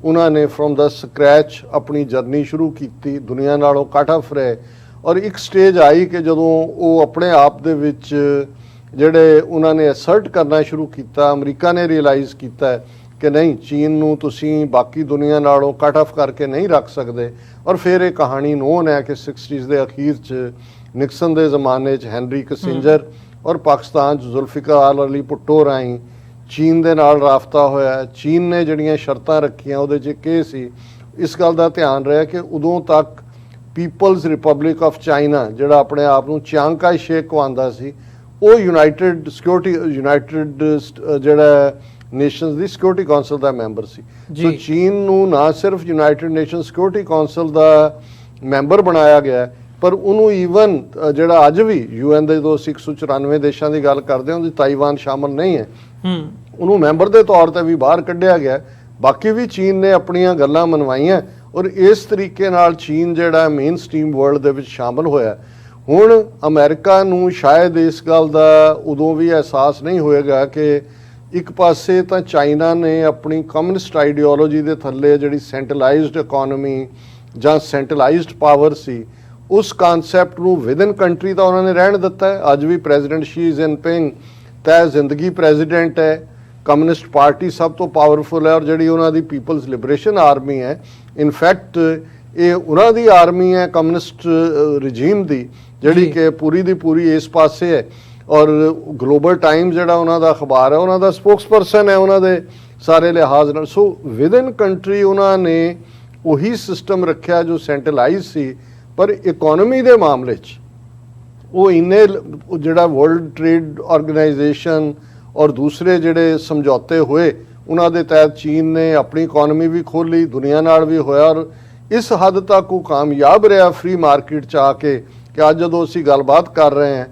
ਉਹਨਾਂ ਨੇ ਫਰੋਮ ਦਾ ਸਕ੍ਰੈਚ ਆਪਣੀ ਜਰਨੀ ਸ਼ੁਰੂ ਕੀਤੀ, ਦੁਨੀਆ ਨਾਲੋਂ ਕੱਟ ਆਫ ਰਹੇ। ਔਰ ਇੱਕ ਸਟੇਜ ਆਈ ਕਿ ਜਦੋਂ ਉਹ ਆਪਣੇ ਆਪ ਦੇ ਵਿੱਚ ਜਿਹੜੇ ਉਹਨਾਂ ਨੇ ਅਸਰਟ ਕਰਨਾ ਸ਼ੁਰੂ ਕੀਤਾ, ਅਮਰੀਕਾ ਨੇ ਰਿਅਲਾਈਜ਼ ਕੀਤਾ ਕਿ ਨਹੀਂ, ਚੀਨ ਨੂੰ ਤੁਸੀਂ ਬਾਕੀ ਦੁਨੀਆ ਨਾਲੋਂ ਕੱਟ ਆਫ ਕਰਕੇ ਨਹੀਂ ਰੱਖ ਸਕਦੇ। ਔਰ ਫਿਰ ਇਹ ਕਹਾਣੀ ਨੋਨ ਹੈ ਕਿ 60s ਦੇ ਅਖੀਰ 'ਚ ਨਿਕਸਨ ਦੇ ਜ਼ਮਾਨੇ 'ਚ ਹੈਨਰੀ ਕਿਸਿੰਜਰ ਔਰ ਪਾਕਿਸਤਾਨ 'ਚ ਜ਼ੁਲਫਿਕਾਰ ਅਲੀ ਭੁੱਟੋ ਰਾਹੀਂ ਚੀਨ ਦੇ ਨਾਲ ਰਾਬਤਾ ਹੋਇਆ। ਚੀਨ ਨੇ ਜਿਹੜੀਆਂ ਸ਼ਰਤਾਂ ਰੱਖੀਆਂ ਉਹਦੇ 'ਚ ਕੀ ਸੀ, ਇਸ ਗੱਲ ਦਾ ਧਿਆਨ ਰਿਹਾ ਕਿ ਉਦੋਂ ਤੱਕ ਪੀਪਲਜ਼ ਰਿਪਬਲਿਕ ਆਫ ਚਾਈਨਾ ਜਿਹੜਾ ਆਪਣੇ ਆਪ ਨੂੰ ਚਿਆਂਗ ਕਾਈ ਸ਼ੇਕ ਕਹਾਉਂਦਾ ਸੀ, ਉਹ ਯੂਨਾਈਟਿਡ ਜਿਹੜਾ ਨੇਸ਼ਨਸ ਦੀ ਸਿਕਿਉਰਿਟੀ ਕੌਂਸਲ ਦਾ ਮੈਂਬਰ ਸੀ। ਸੋ ਚੀਨ ਨੂੰ ਨਾ ਸਿਰਫ ਯੂਨਾਈਟਿਡ ਨੇਸ਼ਨ ਸਿਕਿਉਰਿਟੀ ਕੌਂਸਲ ਦਾ ਮੈਂਬਰ ਬਣਾਇਆ ਗਿਆ, ਪਰ ਉਹਨੂੰ ਈਵਨ ਜਿਹੜਾ ਅੱਜ ਵੀ UN ਦੇ ਜਦੋਂ 194 ਦੇਸ਼ਾਂ ਦੀ ਗੱਲ ਕਰਦੇ ਹਾਂ ਉਹਦੀ ਤਾਈਵਾਨ ਸ਼ਾਮਲ ਨਹੀਂ ਹੈ, ਉਹਨੂੰ ਮੈਂਬਰ ਦੇ ਤੌਰ ਤੇ ਵੀ ਬਾਹਰ ਕੱਢਿਆ ਗਿਆ। ਬਾਕੀ ਵੀ ਚੀਨ ਨੇ ਆਪਣੀਆਂ ਗੱਲਾਂ ਮਨਵਾਈਆਂ ਔਰ ਇਸ ਤਰੀਕੇ ਨਾਲ ਚੀਨ ਜਿਹੜਾ ਮੇਨ ਸਟ੍ਰੀਮ ਵਰਲਡ ਦੇ ਵਿੱਚ ਸ਼ਾਮਲ ਹੋਇਆ। ਹੁਣ ਅਮਰੀਕਾ ਨੂੰ ਸ਼ਾਇਦ ਇਸ ਗੱਲ ਦਾ ਉਦੋਂ ਵੀ ਅਹਿਸਾਸ ਨਹੀਂ ਹੋਏਗਾ ਕਿ ਇੱਕ ਪਾਸੇ ਤਾਂ ਚਾਈਨਾ ਨੇ ਆਪਣੀ ਕਮਿਊਨਿਸਟ ਆਈਡੀਓਲੋਜੀ ਦੇ ਥੱਲੇ ਜਿਹੜੀ ਸੈਂਟਰਲਾਈਜ਼ਡ ਇਕਨੋਮੀ ਜਾਂ ਸੈਂਟਰਲਾਈਜ਼ਡ ਪਾਵਰ ਸੀ, ਉਸ ਕਨਸੈਪਟ ਨੂੰ ਵਿਦਨ ਕੰਟਰੀ ਤਾਂ ਉਹਨਾਂ ਨੇ ਰਹਿਣ ਦਿੱਤਾ ਹੈ। ਅੱਜ ਵੀ ਪ੍ਰੈਜ਼ੀਡੈਂਟ ਸ਼ੀ ਜਿਨਪਿੰਗ ਤੈ ਜ਼ਿੰਦਗੀ ਪ੍ਰੈਜ਼ੀਡੈਂਟ ਹੈ, ਕਮਿਊਨਿਸਟ ਪਾਰਟੀ ਸਭ ਤੋਂ ਪਾਵਰਫੁਲ ਹੈ, ਔਰ ਜਿਹੜੀ ਉਹਨਾਂ ਦੀ ਪੀਪਲਜ਼ ਲਿਬਰੇਸ਼ਨ ਆਰਮੀ ਹੈ, ਇਨਫੈਕਟ ਇਹ ਉਹਨਾਂ ਦੀ ਆਰਮੀ ਹੈ ਕਮਿਊਨਿਸਟ ਰਜੀਮ ਦੀ, ਜਿਹੜੀ ਕਿ ਪੂਰੀ ਦੀ ਪੂਰੀ ਇਸ ਪਾਸੇ ਹੈ। ਔਰ ਗਲੋਬਲ ਟਾਈਮ ਜਿਹੜਾ ਉਹਨਾਂ ਦਾ ਅਖਬਾਰ ਹੈ, ਉਹਨਾਂ ਦਾ ਸਪੋਕਸਪਰਸਨ ਹੈ ਉਹਨਾਂ ਦੇ ਸਾਰੇ ਲਿਹਾਜ਼ ਨਾਲ। ਸੋ ਵਿਦਨ ਕੰਟਰੀ ਉਹਨਾਂ ਨੇ ਉਹੀ ਸਿਸਟਮ ਰੱਖਿਆ ਜੋ ਸੈਂਟਰਲਾਈਜ਼ ਸੀ, ਪਰ ਇਕਨੋਮੀ ਦੇ ਮਾਮਲੇ 'ਚ ਉਹ ਇੰਨੇ ਜਿਹੜਾ ਵਰਲਡ ਟ੍ਰੇਡ ਆਰਗੇਨਾਈਜੇਸ਼ਨ ਔਰ ਦੂਸਰੇ ਜਿਹੜੇ ਸਮਝੌਤੇ ਹੋਏ ਉਹਨਾਂ ਦੇ ਤਹਿਤ ਚੀਨ ਨੇ ਆਪਣੀ ਇਕਨੋਮੀ ਵੀ ਖੋਲ੍ਹੀ, ਦੁਨੀਆ ਨਾਲ ਵੀ ਹੋਇਆ, ਔਰ ਇਸ ਹੱਦ ਤੱਕ ਉਹ ਕਾਮਯਾਬ ਰਿਹਾ ਫ੍ਰੀ ਮਾਰਕੀਟ 'ਚ ਆ ਕੇ ਕਿ ਅੱਜ ਜਦੋਂ ਅਸੀਂ ਗੱਲਬਾਤ ਕਰ ਰਹੇ ਹਾਂ,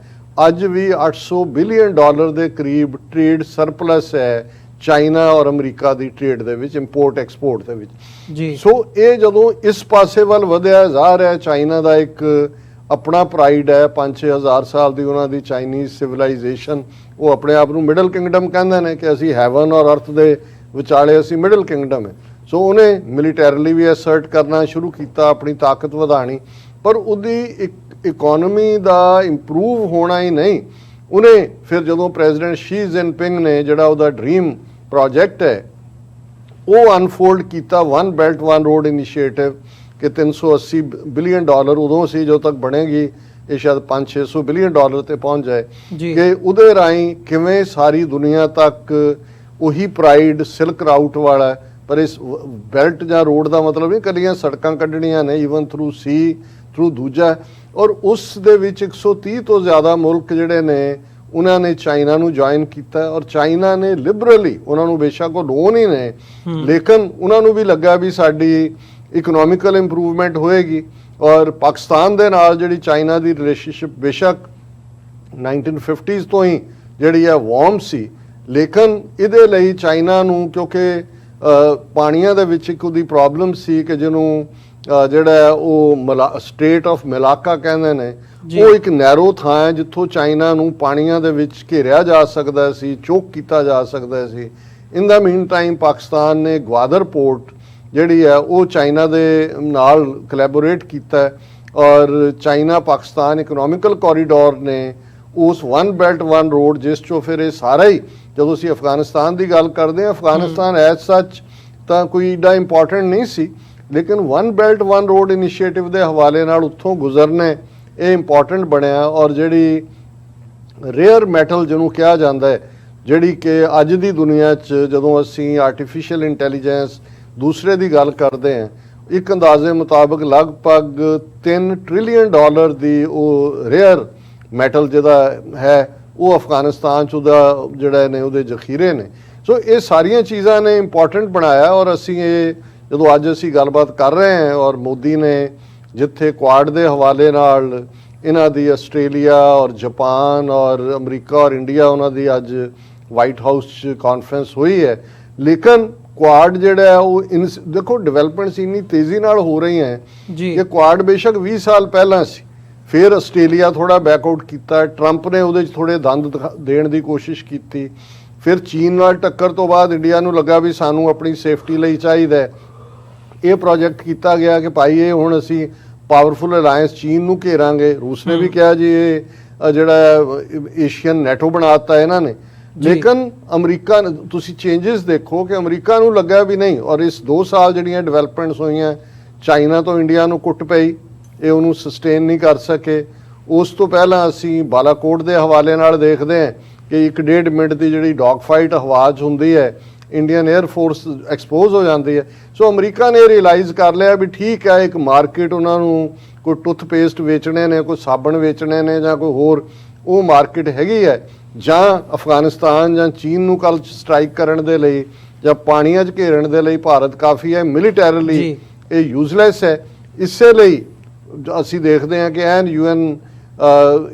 ਅੱਜ ਵੀ $800 ਬਿਲੀਅਨ ਦੇ ਕਰੀਬ ਟ੍ਰੇਡ ਸਰਪਲਸ ਹੈ ਚਾਈਨਾ ਔਰ ਅਮਰੀਕਾ ਦੀ ਟ੍ਰੇਡ ਦੇ ਵਿੱਚ, ਇੰਪੋਰਟ ਐਕਸਪੋਰਟ ਦੇ ਵਿੱਚ ਜੀ। ਸੋ ਇਹ ਜਦੋਂ ਇਸ ਪਾਸੇ ਵੱਲ ਵਧਿਆ ਜਾ ਰਿਹਾ, ਚਾਈਨਾ ਦਾ ਇੱਕ ਆਪਣਾ ਪ੍ਰਾਈਡ ਹੈ, 5-6 ਹਜ਼ਾਰ ਸਾਲ ਦੀ ਉਹਨਾਂ ਦੀ ਚਾਈਨੀਜ਼ ਸਿਵਲਾਈਜੇਸ਼ਨ, ਉਹ ਆਪਣੇ ਆਪ ਨੂੰ ਮਿਡਲ ਕਿੰਗਡਮ ਕਹਿੰਦੇ ਨੇ ਕਿ ਅਸੀਂ ਹੈਵਨ ਔਰ ਅਰਥ ਦੇ ਵਿਚਾਲੇ ਅਸੀਂ ਮਿਡਲ ਕਿੰਗਡਮ ਹੈ। ਸੋ ਉਹਨੇ ਮਿਲੀਟੈਰਲੀ ਵੀ ਅਸਰਟ ਕਰਨਾ ਸ਼ੁਰੂ ਕੀਤਾ, ਆਪਣੀ ਤਾਕਤ ਵਧਾਣੀ, ਪਰ ਉਹਦੀ ਇਕਨੋਮੀ ਦਾ ਇੰਪਰੂਵ ਹੋਣਾ ਹੀ ਨਹੀਂ, ਉਹਨੇ ਫਿਰ ਜਦੋਂ ਪ੍ਰੈਜ਼ੀਡੈਂਟ ਸ਼ੀ ਜਿਨਪਿੰਗ ਨੇ ਜਿਹੜਾ ਉਹਦਾ ਡ੍ਰੀਮ ਪ੍ਰੋਜੈਕਟ ਹੈ ਉਹ ਅਨਫੋਲਡ ਕੀਤਾ, one belt one road initiative, ਕਿ $380 ਬਿਲੀਅਨ ਉਦੋਂ ਸੀ, ਜੋ ਤੱਕ ਬਣੇਗੀ ਇਹ ਸ਼ਾਇਦ $500-600 ਬਿਲੀਅਨ ਤੇ ਪਹੁੰਚ ਜਾਏ, ਕਿ ਉਹਦੇ ਰਾਹੀਂ ਕਿਵੇਂ ਸਾਰੀ ਦੁਨੀਆ ਤੱਕ ਉਹੀ ਪ੍ਰਾਈਡ ਸਿਲਕ ਰਾਊਟ ਵਾਲਾ। ਪਰ ਇਸ ਬੈਲਟ ਜਾਂ ਰੋਡ ਦਾ ਮਤਲਬ ਨਹੀਂ ਕੱਲੀਆਂ ਸੜਕਾਂ ਕੱਢਣੀਆਂ ਨੇ, ਈਵਨ ਥਰੂ ਸੀ, ਥਰੂ ਦੂਜਾ, ਔਰ ਉਸ ਦੇ ਵਿੱਚ 130 ਤੋਂ ਜ਼ਿਆਦਾ ਮੁਲਕ ਜਿਹੜੇ ਨੇ ਉਹਨਾਂ ਨੇ ਚਾਈਨਾ ਨੂੰ ਜੁਆਇਨ ਕੀਤਾ। ਔਰ ਚਾਈਨਾ ਨੇ ਲਿਬਰਲੀ, ਉਹਨਾਂ ਨੂੰ ਬੇਸ਼ੱਕ ਉਹ ਲੋਨ ਹੀ ਨੇ, ਲੇਕਿਨ ਉਹਨਾਂ ਨੂੰ ਵੀ ਲੱਗਾ ਵੀ ਸਾਡੀ ਇਕਨੋਮਿਕਲ ਇੰਪਰੂਵਮੈਂਟ ਹੋਏਗੀ। ਔਰ ਪਾਕਿਸਤਾਨ ਦੇ ਨਾਲ ਜਿਹੜੀ ਚਾਈਨਾ ਦੀ ਰਿਲੇਸ਼ਨਸ਼ਿਪ ਬੇਸ਼ੱਕ 1950s ਤੋਂ ਹੀ ਜਿਹੜੀ ਹੈ ਵਾਰਮ ਸੀ, ਲੇਕਿਨ ਇਹਦੇ ਲਈ ਚਾਈਨਾ ਨੂੰ ਕਿਉਂਕਿ ਪਾਣੀਆਂ ਦੇ ਵਿੱਚ ਇੱਕ ਉਹਦੀ ਪ੍ਰੋਬਲਮ ਸੀ ਕਿ ਜਿਹਨੂੰ ਜਿਹੜਾ ਉਹ ਸਟੇਟ ਆਫ ਮਲਾਕਾ ਕਹਿੰਦੇ ਨੇ, ਉਹ ਇੱਕ ਨੈਰੋ ਥਾਂ ਹੈ ਜਿੱਥੋਂ ਚਾਈਨਾ ਨੂੰ ਪਾਣੀਆਂ ਦੇ ਵਿੱਚ ਘੇਰਿਆ ਜਾ ਸਕਦਾ ਸੀ, ਚੋਕ ਕੀਤਾ ਜਾ ਸਕਦਾ ਸੀ। ਇਨ ਦਾ ਮੀਨ ਟਾਈਮ ਪਾਕਿਸਤਾਨ ਨੇ ਗਵਾਦਰ ਪੋਰਟ ਜਿਹੜੀ ਹੈ ਉਹ ਚਾਈਨਾ ਦੇ ਨਾਲ ਕੋਲੈਬੋਰੇਟ ਕੀਤਾ, ਔਰ ਚਾਈਨਾ ਪਾਕਿਸਤਾਨ ਇਕਨੋਮਿਕਲ ਕੋਰੀਡੋਰ ਨੇ ਉਸ ਵਨ ਬੈਲਟ ਵਨ ਰੋਡ ਜਿਸ ਚੋਂ ਫਿਰ ਇਹ ਸਾਰਾ ਹੀ, ਜਦੋਂ ਅਸੀਂ ਅਫਗਾਨਿਸਤਾਨ ਦੀ ਗੱਲ ਕਰਦੇ ਹਾਂ, ਅਫਗਾਨਿਸਤਾਨ ਐਜ਼ ਸੱਚ ਤਾਂ ਕੋਈ ਏਡਾ ਇੰਪੋਰਟੈਂਟ ਨਹੀਂ ਸੀ, ਲੇਕਿਨ one belt one road initiative ਦੇ ਹਵਾਲੇ ਨਾਲ ਉੱਥੋਂ ਗੁਜ਼ਰਨੇ ਇਹ ਇੰਪੋਰਟੈਂਟ ਬਣਿਆ। ਔਰ ਜਿਹੜੀ ਰੇਅਰ ਮੈਟਲ ਜਿਹਨੂੰ ਕਿਹਾ ਜਾਂਦਾ ਹੈ, ਜਿਹੜੀ ਕਿ ਅੱਜ ਦੀ ਦੁਨੀਆ 'ਚ ਜਦੋਂ ਅਸੀਂ ਆਰਟੀਫਿਸ਼ੀਅਲ ਇੰਟੈਲੀਜੈਂਸ ਦੂਸਰੇ ਦੀ ਗੱਲ ਕਰਦੇ ਹਾਂ, ਇੱਕ ਅੰਦਾਜ਼ੇ ਮੁਤਾਬਕ ਲਗਭਗ $3 ਟ੍ਰਿਲੀਅਨ ਦੀ ਉਹ ਰੇਅਰ ਮੈਟਲ ਜਿਹਦਾ ਹੈ ਉਹ ਅਫਗਾਨਿਸਤਾਨ 'ਚ ਉਹਦਾ ਜਿਹੜਾ ਨੇ ਉਹਦੇ ਜ਼ਖੀਰੇ ਨੇ। ਸੋ ਇਹ ਸਾਰੀਆਂ ਚੀਜ਼ਾਂ ਨੇ ਇੰਪੋਰਟੈਂਟ ਬਣਾਇਆ। ਔਰ ਅਸੀਂ ਇਹ ਜਦੋਂ ਅੱਜ ਅਸੀਂ ਗੱਲਬਾਤ ਕਰ ਰਹੇ ਹਾਂ, ਔਰ ਮੋਦੀ ਨੇ ਜਿੱਥੇ ਕੁਆਡ ਦੇ ਹਵਾਲੇ ਨਾਲ ਇਹਨਾਂ ਦੀ ਆਸਟ੍ਰੇਲੀਆ ਔਰ ਜਾਪਾਨ ਔਰ ਅਮਰੀਕਾ ਔਰ ਇੰਡੀਆ ਉਹਨਾਂ ਦੀ ਅੱਜ ਵਾਈਟ ਹਾਊਸ 'ਚ ਕਾਨਫਰੰਸ ਹੋਈ ਹੈ, ਲੇਕਿਨ ਕੁਆਡ ਜਿਹੜਾ ਉਹ ਦੇਖੋ ਡਿਵੈਲਪਮੈਂਟਸ ਇੰਨੀ ਤੇਜ਼ੀ ਨਾਲ ਹੋ ਰਹੀਆਂ ਹੈ ਕਿ ਕੁਆਡ ਬੇਸ਼ੱਕ 20 ਸਾਲ ਪਹਿਲਾਂ ਸੀ, ਫਿਰ ਆਸਟ੍ਰੇਲੀਆ ਥੋੜਾ ਬੈਕਆਊਟ ਕੀਤਾ, ਟਰੰਪ ਨੇ ਉਹਦੇ 'ਚ ਥੋੜੇ ਦੰਦ ਦੇਣ ਦੀ ਕੋਸ਼ਿਸ਼ ਕੀਤੀ, ਫਿਰ ਚੀਨ ਨਾਲ ਟੱਕਰ ਤੋਂ ਬਾਅਦ ਇੰਡੀਆ ਨੂੰ ਲੱਗਾ ਵੀ ਸਾਨੂੰ ਆਪਣੀ ਸੇਫਟੀ ਲਈ ਚਾਹੀਦਾ, ਇਹ ਪ੍ਰੋਜੈਕਟ ਕੀਤਾ ਗਿਆ ਕਿ ਭਾਈ ਇਹ ਹੁਣ ਅਸੀਂ ਪਾਵਰਫੁਲ ਅਲਾਈਅੰਸ ਚੀਨ ਨੂੰ ਘੇਰਾਂਗੇ। ਰੂਸ ਨੇ ਵੀ ਕਿਹਾ ਜੀ ਇਹ ਜਿਹੜਾ ਏਸ਼ੀਅਨ ਨੈਟੋ ਬਣਾਤਾ ਇਹਨਾਂ ਨੇ, ਲੇਕਿਨ ਅਮਰੀਕਾ ਤੁਸੀਂ ਚੇਂਜਸ ਦੇਖੋ ਕਿ ਅਮਰੀਕਾ ਨੂੰ ਲੱਗਾ ਵੀ ਨਹੀਂ। ਔਰ ਇਸ 2 ਸਾਲ ਜਿਹੜੀਆਂ ਡਿਵੈਲਪਮੈਂਟਸ ਹੋਈਆਂ, ਚਾਈਨਾ ਤੋਂ ਇੰਡੀਆ ਨੂੰ ਕੁੱਟ ਪਈ, ਇਹ ਉਹਨੂੰ ਸਸਟੇਨ ਨਹੀਂ ਕਰ ਸਕੇ। ਉਸ ਤੋਂ ਪਹਿਲਾਂ ਅਸੀਂ ਬਾਲਾਕੋਟ ਦੇ ਹਵਾਲੇ ਨਾਲ ਦੇਖਦੇ ਹਾਂ ਕਿ 1.5 ਮਿੰਟ ਦੀ ਜਿਹੜੀ ਡੌਗ ਫਾਈਟ ਹਵਾ 'ਚ ਹੁੰਦੀ ਹੈ, ਇੰਡੀਅਨ 에ਅਰ ਫੋਰਸ ਐਕਸਪੋਜ਼ ਹੋ ਜਾਂਦੀ ਹੈ। ਸੋ ਅਮਰੀਕਾ ਨੇ ਰਿਅਲਾਈਜ਼ ਕਰ ਲਿਆ ਵੀ ਠੀਕ ਹੈ, ਇੱਕ ਮਾਰਕੀਟ ਉਹਨਾਂ ਨੂੰ ਕੋਈ ਟੁੱਥਪੇਸਟ ਵੇਚਣੇ ਨੇ, ਕੋਈ ਸਾਬਣ ਵੇਚਣੇ ਨੇ ਜਾਂ ਕੋਈ ਹੋਰ ਉਹ ਮਾਰਕੀਟ ਹੈਗੀ ਹੈ, ਜਾਂ ਅਫਗਾਨਿਸਤਾਨ ਜਾਂ ਚੀਨ ਨੂੰ ਕੱਲ ਸਟ੍ਰਾਈਕ ਕਰਨ ਦੇ ਲਈ ਜਾਂ ਪਾਣੀਆਂ 'ਚ ਘੇਰਨ ਦੇ ਲਈ ਭਾਰਤ ਕਾਫੀ ਹੈ, ਮਿਲੀਟੈਰਲੀ ਇਹ ਯੂਜ਼ਲੈਸ ਹੈ। ਇਸੇ ਲਈ ਅਸੀਂ ਦੇਖਦੇ ਹਾਂ ਕਿ ਐਨ UN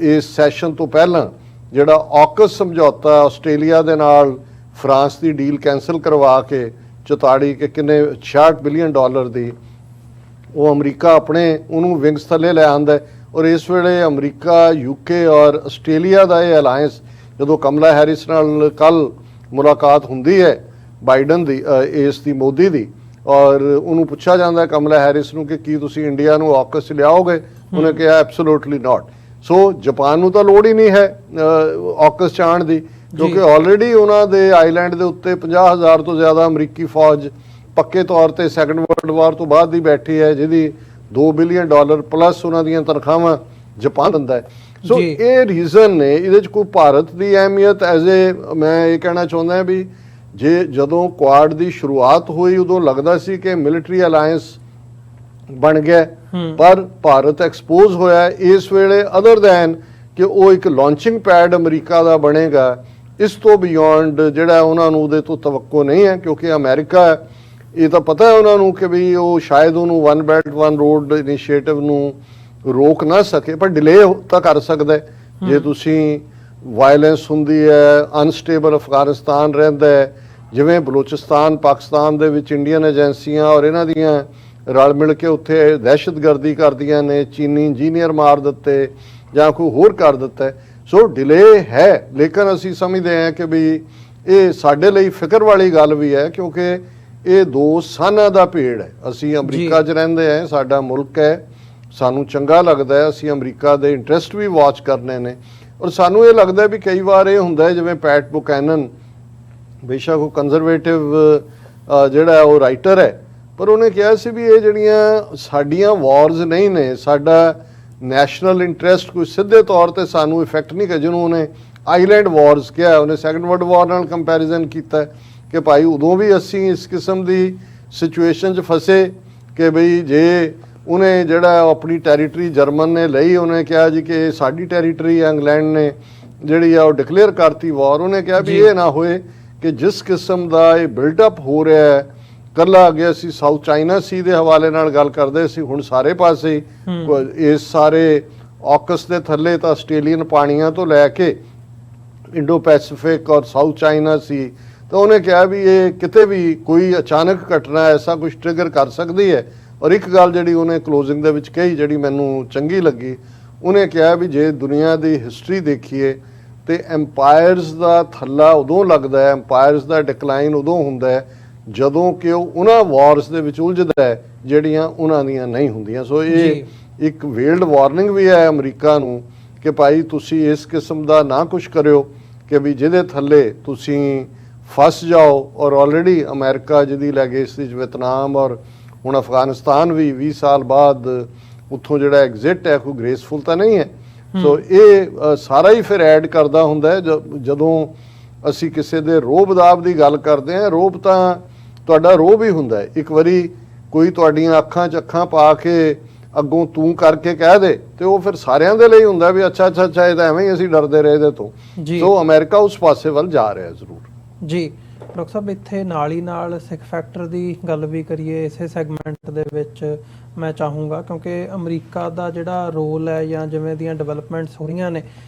ਇਸ ਸੈਸ਼ਨ ਤੋਂ ਪਹਿਲਾਂ ਜਿਹੜਾ ਔਕਸ ਸਮਝੌਤਾ ਆਸਟ੍ਰੇਲੀਆ ਦੇ ਨਾਲ ਫਰਾਂਸ ਦੀ ਡੀਲ ਕੈਂਸਲ ਕਰਵਾ ਕੇ 44 ਕਿ ਕਿੰਨੇ $66 ਬਿਲੀਅਨ ਦੀ ਉਹ ਅਮਰੀਕਾ ਆਪਣੇ ਉਹਨੂੰ ਵਿੰਗਸ ਥੱਲੇ ਲੈ ਆਂਦਾ। ਔਰ ਇਸ ਵੇਲੇ ਅਮਰੀਕਾ, UK ਔਰ ਆਸਟ੍ਰੇਲੀਆ ਦਾ ਇਹ ਅਲਾਇੰਸ, ਜਦੋਂ ਕਮਲਾ ਹੈਰਿਸ ਨਾਲ ਕੱਲ ਮੁਲਾਕਾਤ ਹੁੰਦੀ ਹੈ ਬਾਈਡਨ ਦੀ ਇਸ ਦੀ ਮੋਦੀ ਦੀ, ਔਰ ਉਹਨੂੰ ਪੁੱਛਿਆ ਜਾਂਦਾ ਕਮਲਾ ਹੈਰਿਸ ਨੂੰ ਕਿ ਕੀ ਤੁਸੀਂ ਇੰਡੀਆ ਨੂੰ ਔਕਸ ਲਿਆਓਗੇ, ਉਹਨੇ ਕਿਹਾ ਐਬਸੋਲੂਟਲੀ ਨਾਟ। ਸੋ ਜਾਪਾਨ ਨੂੰ ਤਾਂ ਲੋੜ ਹੀ ਨਹੀਂ ਹੈ ਔਕਸ ਚਾਣ ਦੀ, ਕਿਉਂਕਿ ਆਲਰੇਡੀ ਉਹਨਾਂ ਦੇ ਆਈਲੈਂਡ ਦੇ ਉੱਤੇ 50,000 ਤੋਂ ਜ਼ਿਆਦਾ ਅਮਰੀਕੀ ਫੌਜ ਪੱਕੇ ਤੌਰ ਤੇ ਸੈਕੰਡ ਵਰਲਡ ਵਾਰ ਤੋਂ ਬਾਅਦ ਦੀ ਬੈਠੀ ਹੈ, ਜਿਹਦੀ $2 ਬਿਲੀਅਨ ਪਲੱਸ ਉਹਨਾਂ ਦੀਆਂ ਤਨਖਾਹਾਂ ਜਾਪਾਨ ਦਿੰਦਾ ਹੈ। ਸੋ ਇਹ ਰੀਜ਼ਨ ਨੇ, ਇਹਦੇ 'ਚ ਕੋਈ ਭਾਰਤ ਦੀ ਅਹਿਮੀਅਤ ਮੈਂ ਇਹ ਕਹਿਣਾ ਚਾਹੁੰਦਾ ਵੀ ਜਦੋਂ ਕੁਆਡ ਦੀ ਸ਼ੁਰੂਆਤ ਹੋਈ ਉਦੋਂ ਲੱਗਦਾ ਸੀ ਕਿ ਮਿਲਟਰੀ ਅਲਾਇੰਸ ਬਣ ਗਿਆ, ਪਰ ਭਾਰਤ ਐਕਸਪੋਜ਼ ਹੋਇਆ ਇਸ ਵੇਲੇ, ਅਦਰ ਦੈਨ ਕਿ ਉਹ ਇੱਕ ਲਾਂਚਿੰਗ ਪੈਡ ਅਮਰੀਕਾ ਦਾ ਬਣੇਗਾ। ਇਸ ਤੋਂ ਬਿਯੋਂਡ ਜਿਹੜਾ ਉਹਨਾਂ ਨੂੰ ਉਹਦੇ ਤੋਂ ਤਵੱਕੋ ਨਹੀਂ ਹੈ, ਕਿਉਂਕਿ ਅਮਰੀਕਾ ਇਹ ਤਾਂ ਪਤਾ ਹੈ ਉਹਨਾਂ ਨੂੰ ਕਿ ਵੀ ਉਹ ਸ਼ਾਇਦ ਉਹਨੂੰ one belt one road initiative ਨੂੰ ਰੋਕ ਨਾ ਸਕੇ, ਪਰ ਡਿਲੇ ਤਾਂ ਕਰ ਸਕਦਾ ਜੇ ਤੁਸੀਂ ਵਾਇਲੈਂਸ ਹੁੰਦੀ ਹੈ, ਅਨਸਟੇਬਲ ਅਫਗਾਨਿਸਤਾਨ ਰਹਿੰਦਾ ਹੈ, ਜਿਵੇਂ ਬਲੋਚਿਸਤਾਨ ਪਾਕਿਸਤਾਨ ਦੇ ਵਿੱਚ ਇੰਡੀਅਨ ਏਜੰਸੀਆਂ ਔਰ ਇਹਨਾਂ ਦੀਆਂ ਰਲ ਮਿਲ ਕੇ ਉੱਥੇ ਦਹਿਸ਼ਤਗਰਦੀ ਕਰਦੀਆਂ ਨੇ, ਚੀਨੀ ਇੰਜੀਨੀਅਰ ਮਾਰ ਦਿੱਤੇ ਜਾਂ ਕੋਈ ਹੋਰ ਕਰ ਦਿੱਤਾ। ਸੋ ਡਿਲੇ ਹੈ, ਲੇਕਿਨ ਅਸੀਂ ਸਮਝਦੇ ਹਾਂ ਕਿ ਵੀ ਇਹ ਸਾਡੇ ਲਈ ਫਿਕਰ ਵਾਲੀ ਗੱਲ ਵੀ ਹੈ, ਕਿਉਂਕਿ ਇਹ 2 ਸਾਨਾਂ ਦਾ ਭੇੜ ਹੈ। ਅਸੀਂ ਅਮਰੀਕਾ 'ਚ ਰਹਿੰਦੇ ਹਾਂ, ਸਾਡਾ ਮੁਲਕ ਹੈ, ਸਾਨੂੰ ਚੰਗਾ ਲੱਗਦਾ ਹੈ, ਅਸੀਂ ਅਮਰੀਕਾ ਦੇ ਇੰਟਰਸਟ ਵੀ ਵਾਚ ਕਰਨੇ ਨੇ। ਔਰ ਸਾਨੂੰ ਇਹ ਲੱਗਦਾ ਵੀ ਕਈ ਵਾਰ ਇਹ ਹੁੰਦਾ ਜਿਵੇਂ ਪੈਟ ਬੁਕੈਨਨ, ਬੇਸ਼ੱਕ ਉਹ ਕੰਜ਼ਰਵੇਟਿਵ ਜਿਹੜਾ ਉਹ ਰਾਈਟਰ ਹੈ, ਪਰ ਉਹਨੇ ਕਿਹਾ ਸੀ ਵੀ ਇਹ ਜਿਹੜੀਆਂ ਸਾਡੀਆਂ ਵਾਰਜ਼ ਨਹੀਂ ਨੇ, ਸਾਡਾ ਨੈਸ਼ਨਲ ਇੰਟਰਸਟ ਕੋਈ ਸਿੱਧੇ ਤੌਰ ਤੇ ਸਾਨੂੰ ਇਫੈਕਟ ਨਹੀਂ ਕਰ, ਜਿਹਨੂੰ ਉਹਨੇ ਆਈਲੈਂਡ ਵਾਰਜ਼ ਕਿਹਾ, ਉਹਨੇ ਸੈਕੰਡ ਵਰਲਡ ਵਾਰ ਨਾਲ ਕੰਪੈਰੀਜ਼ਨ ਕੀਤਾ ਕਿ ਭਾਈ ਉਦੋਂ ਵੀ ਅਸੀਂ ਇਸ ਕਿਸਮ ਦੀ ਸਿਚੁਏਸ਼ਨ 'ਚ ਫਸੇ ਕਿ ਬਈ ਜੇ ਉਹਨੇ ਜਿਹੜਾ ਆਪਣੀ ਟੈਰੀਟਰੀ ਜਰਮਨ ਨੇ ਲਈ, ਉਹਨੇ ਕਿਹਾ ਜੀ ਕਿ ਸਾਡੀ ਟੈਰੀਟਰੀ ਇੰਗਲੈਂਡ ਨੇ ਜਿਹੜੀ ਆ ਉਹ ਡਿਕਲੇਅਰ ਕਰਤੀ ਵਾਰ। ਉਹਨੇ ਕਿਹਾ ਵੀ ਇਹ ਨਾ ਹੋਏ ਕਿ ਜਿਸ ਕਿਸਮ ਦਾ ਇਹ ਬਿਲਡਅਪ ਹੋ ਰਿਹਾ ਹੈ, ਕੱਲਾ ਅੱਗੇ ਅਸੀਂ ਸਾਊਥ ਚਾਈਨਾ ਸੀ ਦੇ ਹਵਾਲੇ ਨਾਲ ਗੱਲ ਕਰਦੇ ਸੀ, ਹੁਣ ਸਾਰੇ ਪਾਸੇ ਇਸ ਸਾਰੇ ਔਕਸ ਦੇ ਥੱਲੇ ਤਾਂ ਆਸਟ੍ਰੇਲੀਅਨ ਪਾਣੀਆਂ ਤੋਂ ਲੈ ਕੇ ਇੰਡੋ ਪੈਸੀਫਿਕ ਔਰ ਸਾਊਥ ਚਾਈਨਾ ਸੀ। ਤਾਂ ਉਹਨੇ ਕਿਹਾ ਵੀ ਇਹ ਕਿਤੇ ਵੀ ਕੋਈ ਅਚਾਨਕ ਘਟਨਾ ਐਸਾ ਕੁਝ ਟ੍ਰਿਗਰ ਕਰ ਸਕਦੀ ਹੈ। ਔਰ ਇੱਕ ਗੱਲ ਜਿਹੜੀ ਉਹਨੇ ਕਲੋਜ਼ਿੰਗ ਦੇ ਵਿੱਚ ਕਹੀ, ਜਿਹੜੀ ਮੈਨੂੰ ਚੰਗੀ ਲੱਗੀ, ਉਹਨੇ ਕਿਹਾ ਵੀ ਜੇ ਦੁਨੀਆ ਦੀ ਹਿਸਟਰੀ ਦੇਖੀਏ ਤੇ ਐਮਪਾਇਰਸ ਦਾ ਥੱਲਾ ਉਦੋਂ ਲੱਗਦਾ ਹੈ, ਐਮਪਾਇਰਸ ਦਾ ਡਿਕਲਾਈਨ ਉਦੋਂ ਹੁੰਦਾ ਹੈ ਜਦੋਂ ਕਿ ਉਹ ਉਹਨਾਂ ਵਾਰਸ ਦੇ ਵਿੱਚ ਉਲਝਦਾ ਹੈ ਜਿਹੜੀਆਂ ਉਹਨਾਂ ਦੀਆਂ ਨਹੀਂ ਹੁੰਦੀਆਂ। ਸੋ ਇਹ ਇੱਕ ਵੇਲਡ ਵਾਰਨਿੰਗ ਵੀ ਹੈ ਅਮਰੀਕਾ ਨੂੰ ਕਿ ਭਾਈ ਤੁਸੀਂ ਇਸ ਕਿਸਮ ਦਾ ਨਾ ਕੁਝ ਕਰਿਓ ਕਿ ਵੀ ਜਿਹਦੇ ਥੱਲੇ ਤੁਸੀਂ ਫਸ ਜਾਓ। ਔਰ ਆਲਰੇਡੀ ਅਮਰੀਕਾ ਜਿਹਦੀ ਲੈਗੇਸੀ 'ਚ ਵਿਤਨਾਮ ਔਰ ਹੁਣ ਅਫਗਾਨਿਸਤਾਨ ਵੀ 20 ਸਾਲ ਬਾਅਦ ਉੱਥੋਂ ਜਿਹੜਾ ਐਗਜ਼ਿਟ ਹੈ ਕੋਈ ਗ੍ਰੇਸਫੁਲ ਤਾਂ ਨਹੀਂ ਹੈ। ਸੋ ਇਹ ਸਾਰਾ ਹੀ ਫਿਰ ਐਡ ਕਰਦਾ ਹੁੰਦਾ ਹੈ। ਜਦੋਂ ਅਸੀਂ ਕਿਸੇ ਦੇ ਰੋਬ ਦਾਬ ਦੀ ਗੱਲ ਕਰਦੇ ਹਾਂ, ਰੋਬ ਤਾਂ ਤੁਹਾਡਾ ਰੋਬ ਹੀ ਹੁੰਦਾ ਹੈ। ਇੱਕ ਵਾਰੀ ਕੋਈ ਤੁਹਾਡੀਆਂ ਅੱਖਾਂ 'ਚ ਅੱਖਾਂ ਪਾ ਕੇ ਅੱਗੋਂ ਤੂੰ ਕਰਕੇ ਕਹਿ ਦੇ ਤੇ ਉਹ ਫਿਰ ਸਾਰਿਆਂ ਦੇ ਲਈ ਹੁੰਦਾ ਵੀ ਅੱਛਾ ਇਹ ਤਾਂ ਐਵੇਂ ਹੀ ਅਸੀਂ ਡਰਦੇ ਰਹੇ ਇਹਦੇ ਤੋਂ। ਸੋ ਅਮਰੀਕਾ ਉਸ ਪਾਸੇ ਵੱਲ ਜਾ ਰਿਹਾ ਜ਼ਰੂਰ ਜੀ। ਡਾਕਟਰ ਸਾਹਿਬ, ਇੱਥੇ ਨਾਲ ਹੀ ਨਾਲ ਸਿੱਖ ਫੈਕਟਰ ਦੀ ਗੱਲ ਵੀ ਕਰੀਏ ਇਸੇ ਸੈਗਮੈਂਟ ਦੇ ਵਿੱਚ ਮੈਂ ਚਾਹੂੰਗਾ, ਕਿਉਂਕਿ ਅਮਰੀਕਾ ਦਾ ਜਿਹੜਾ ਰੋਲ ਹੈ ਜਾਂ ਜਿਵੇਂ ਦੀਆਂ ਡਿਵੈਲਪਮੈਂਟਸ ਹੋ ਰਹੀਆਂ ਨੇ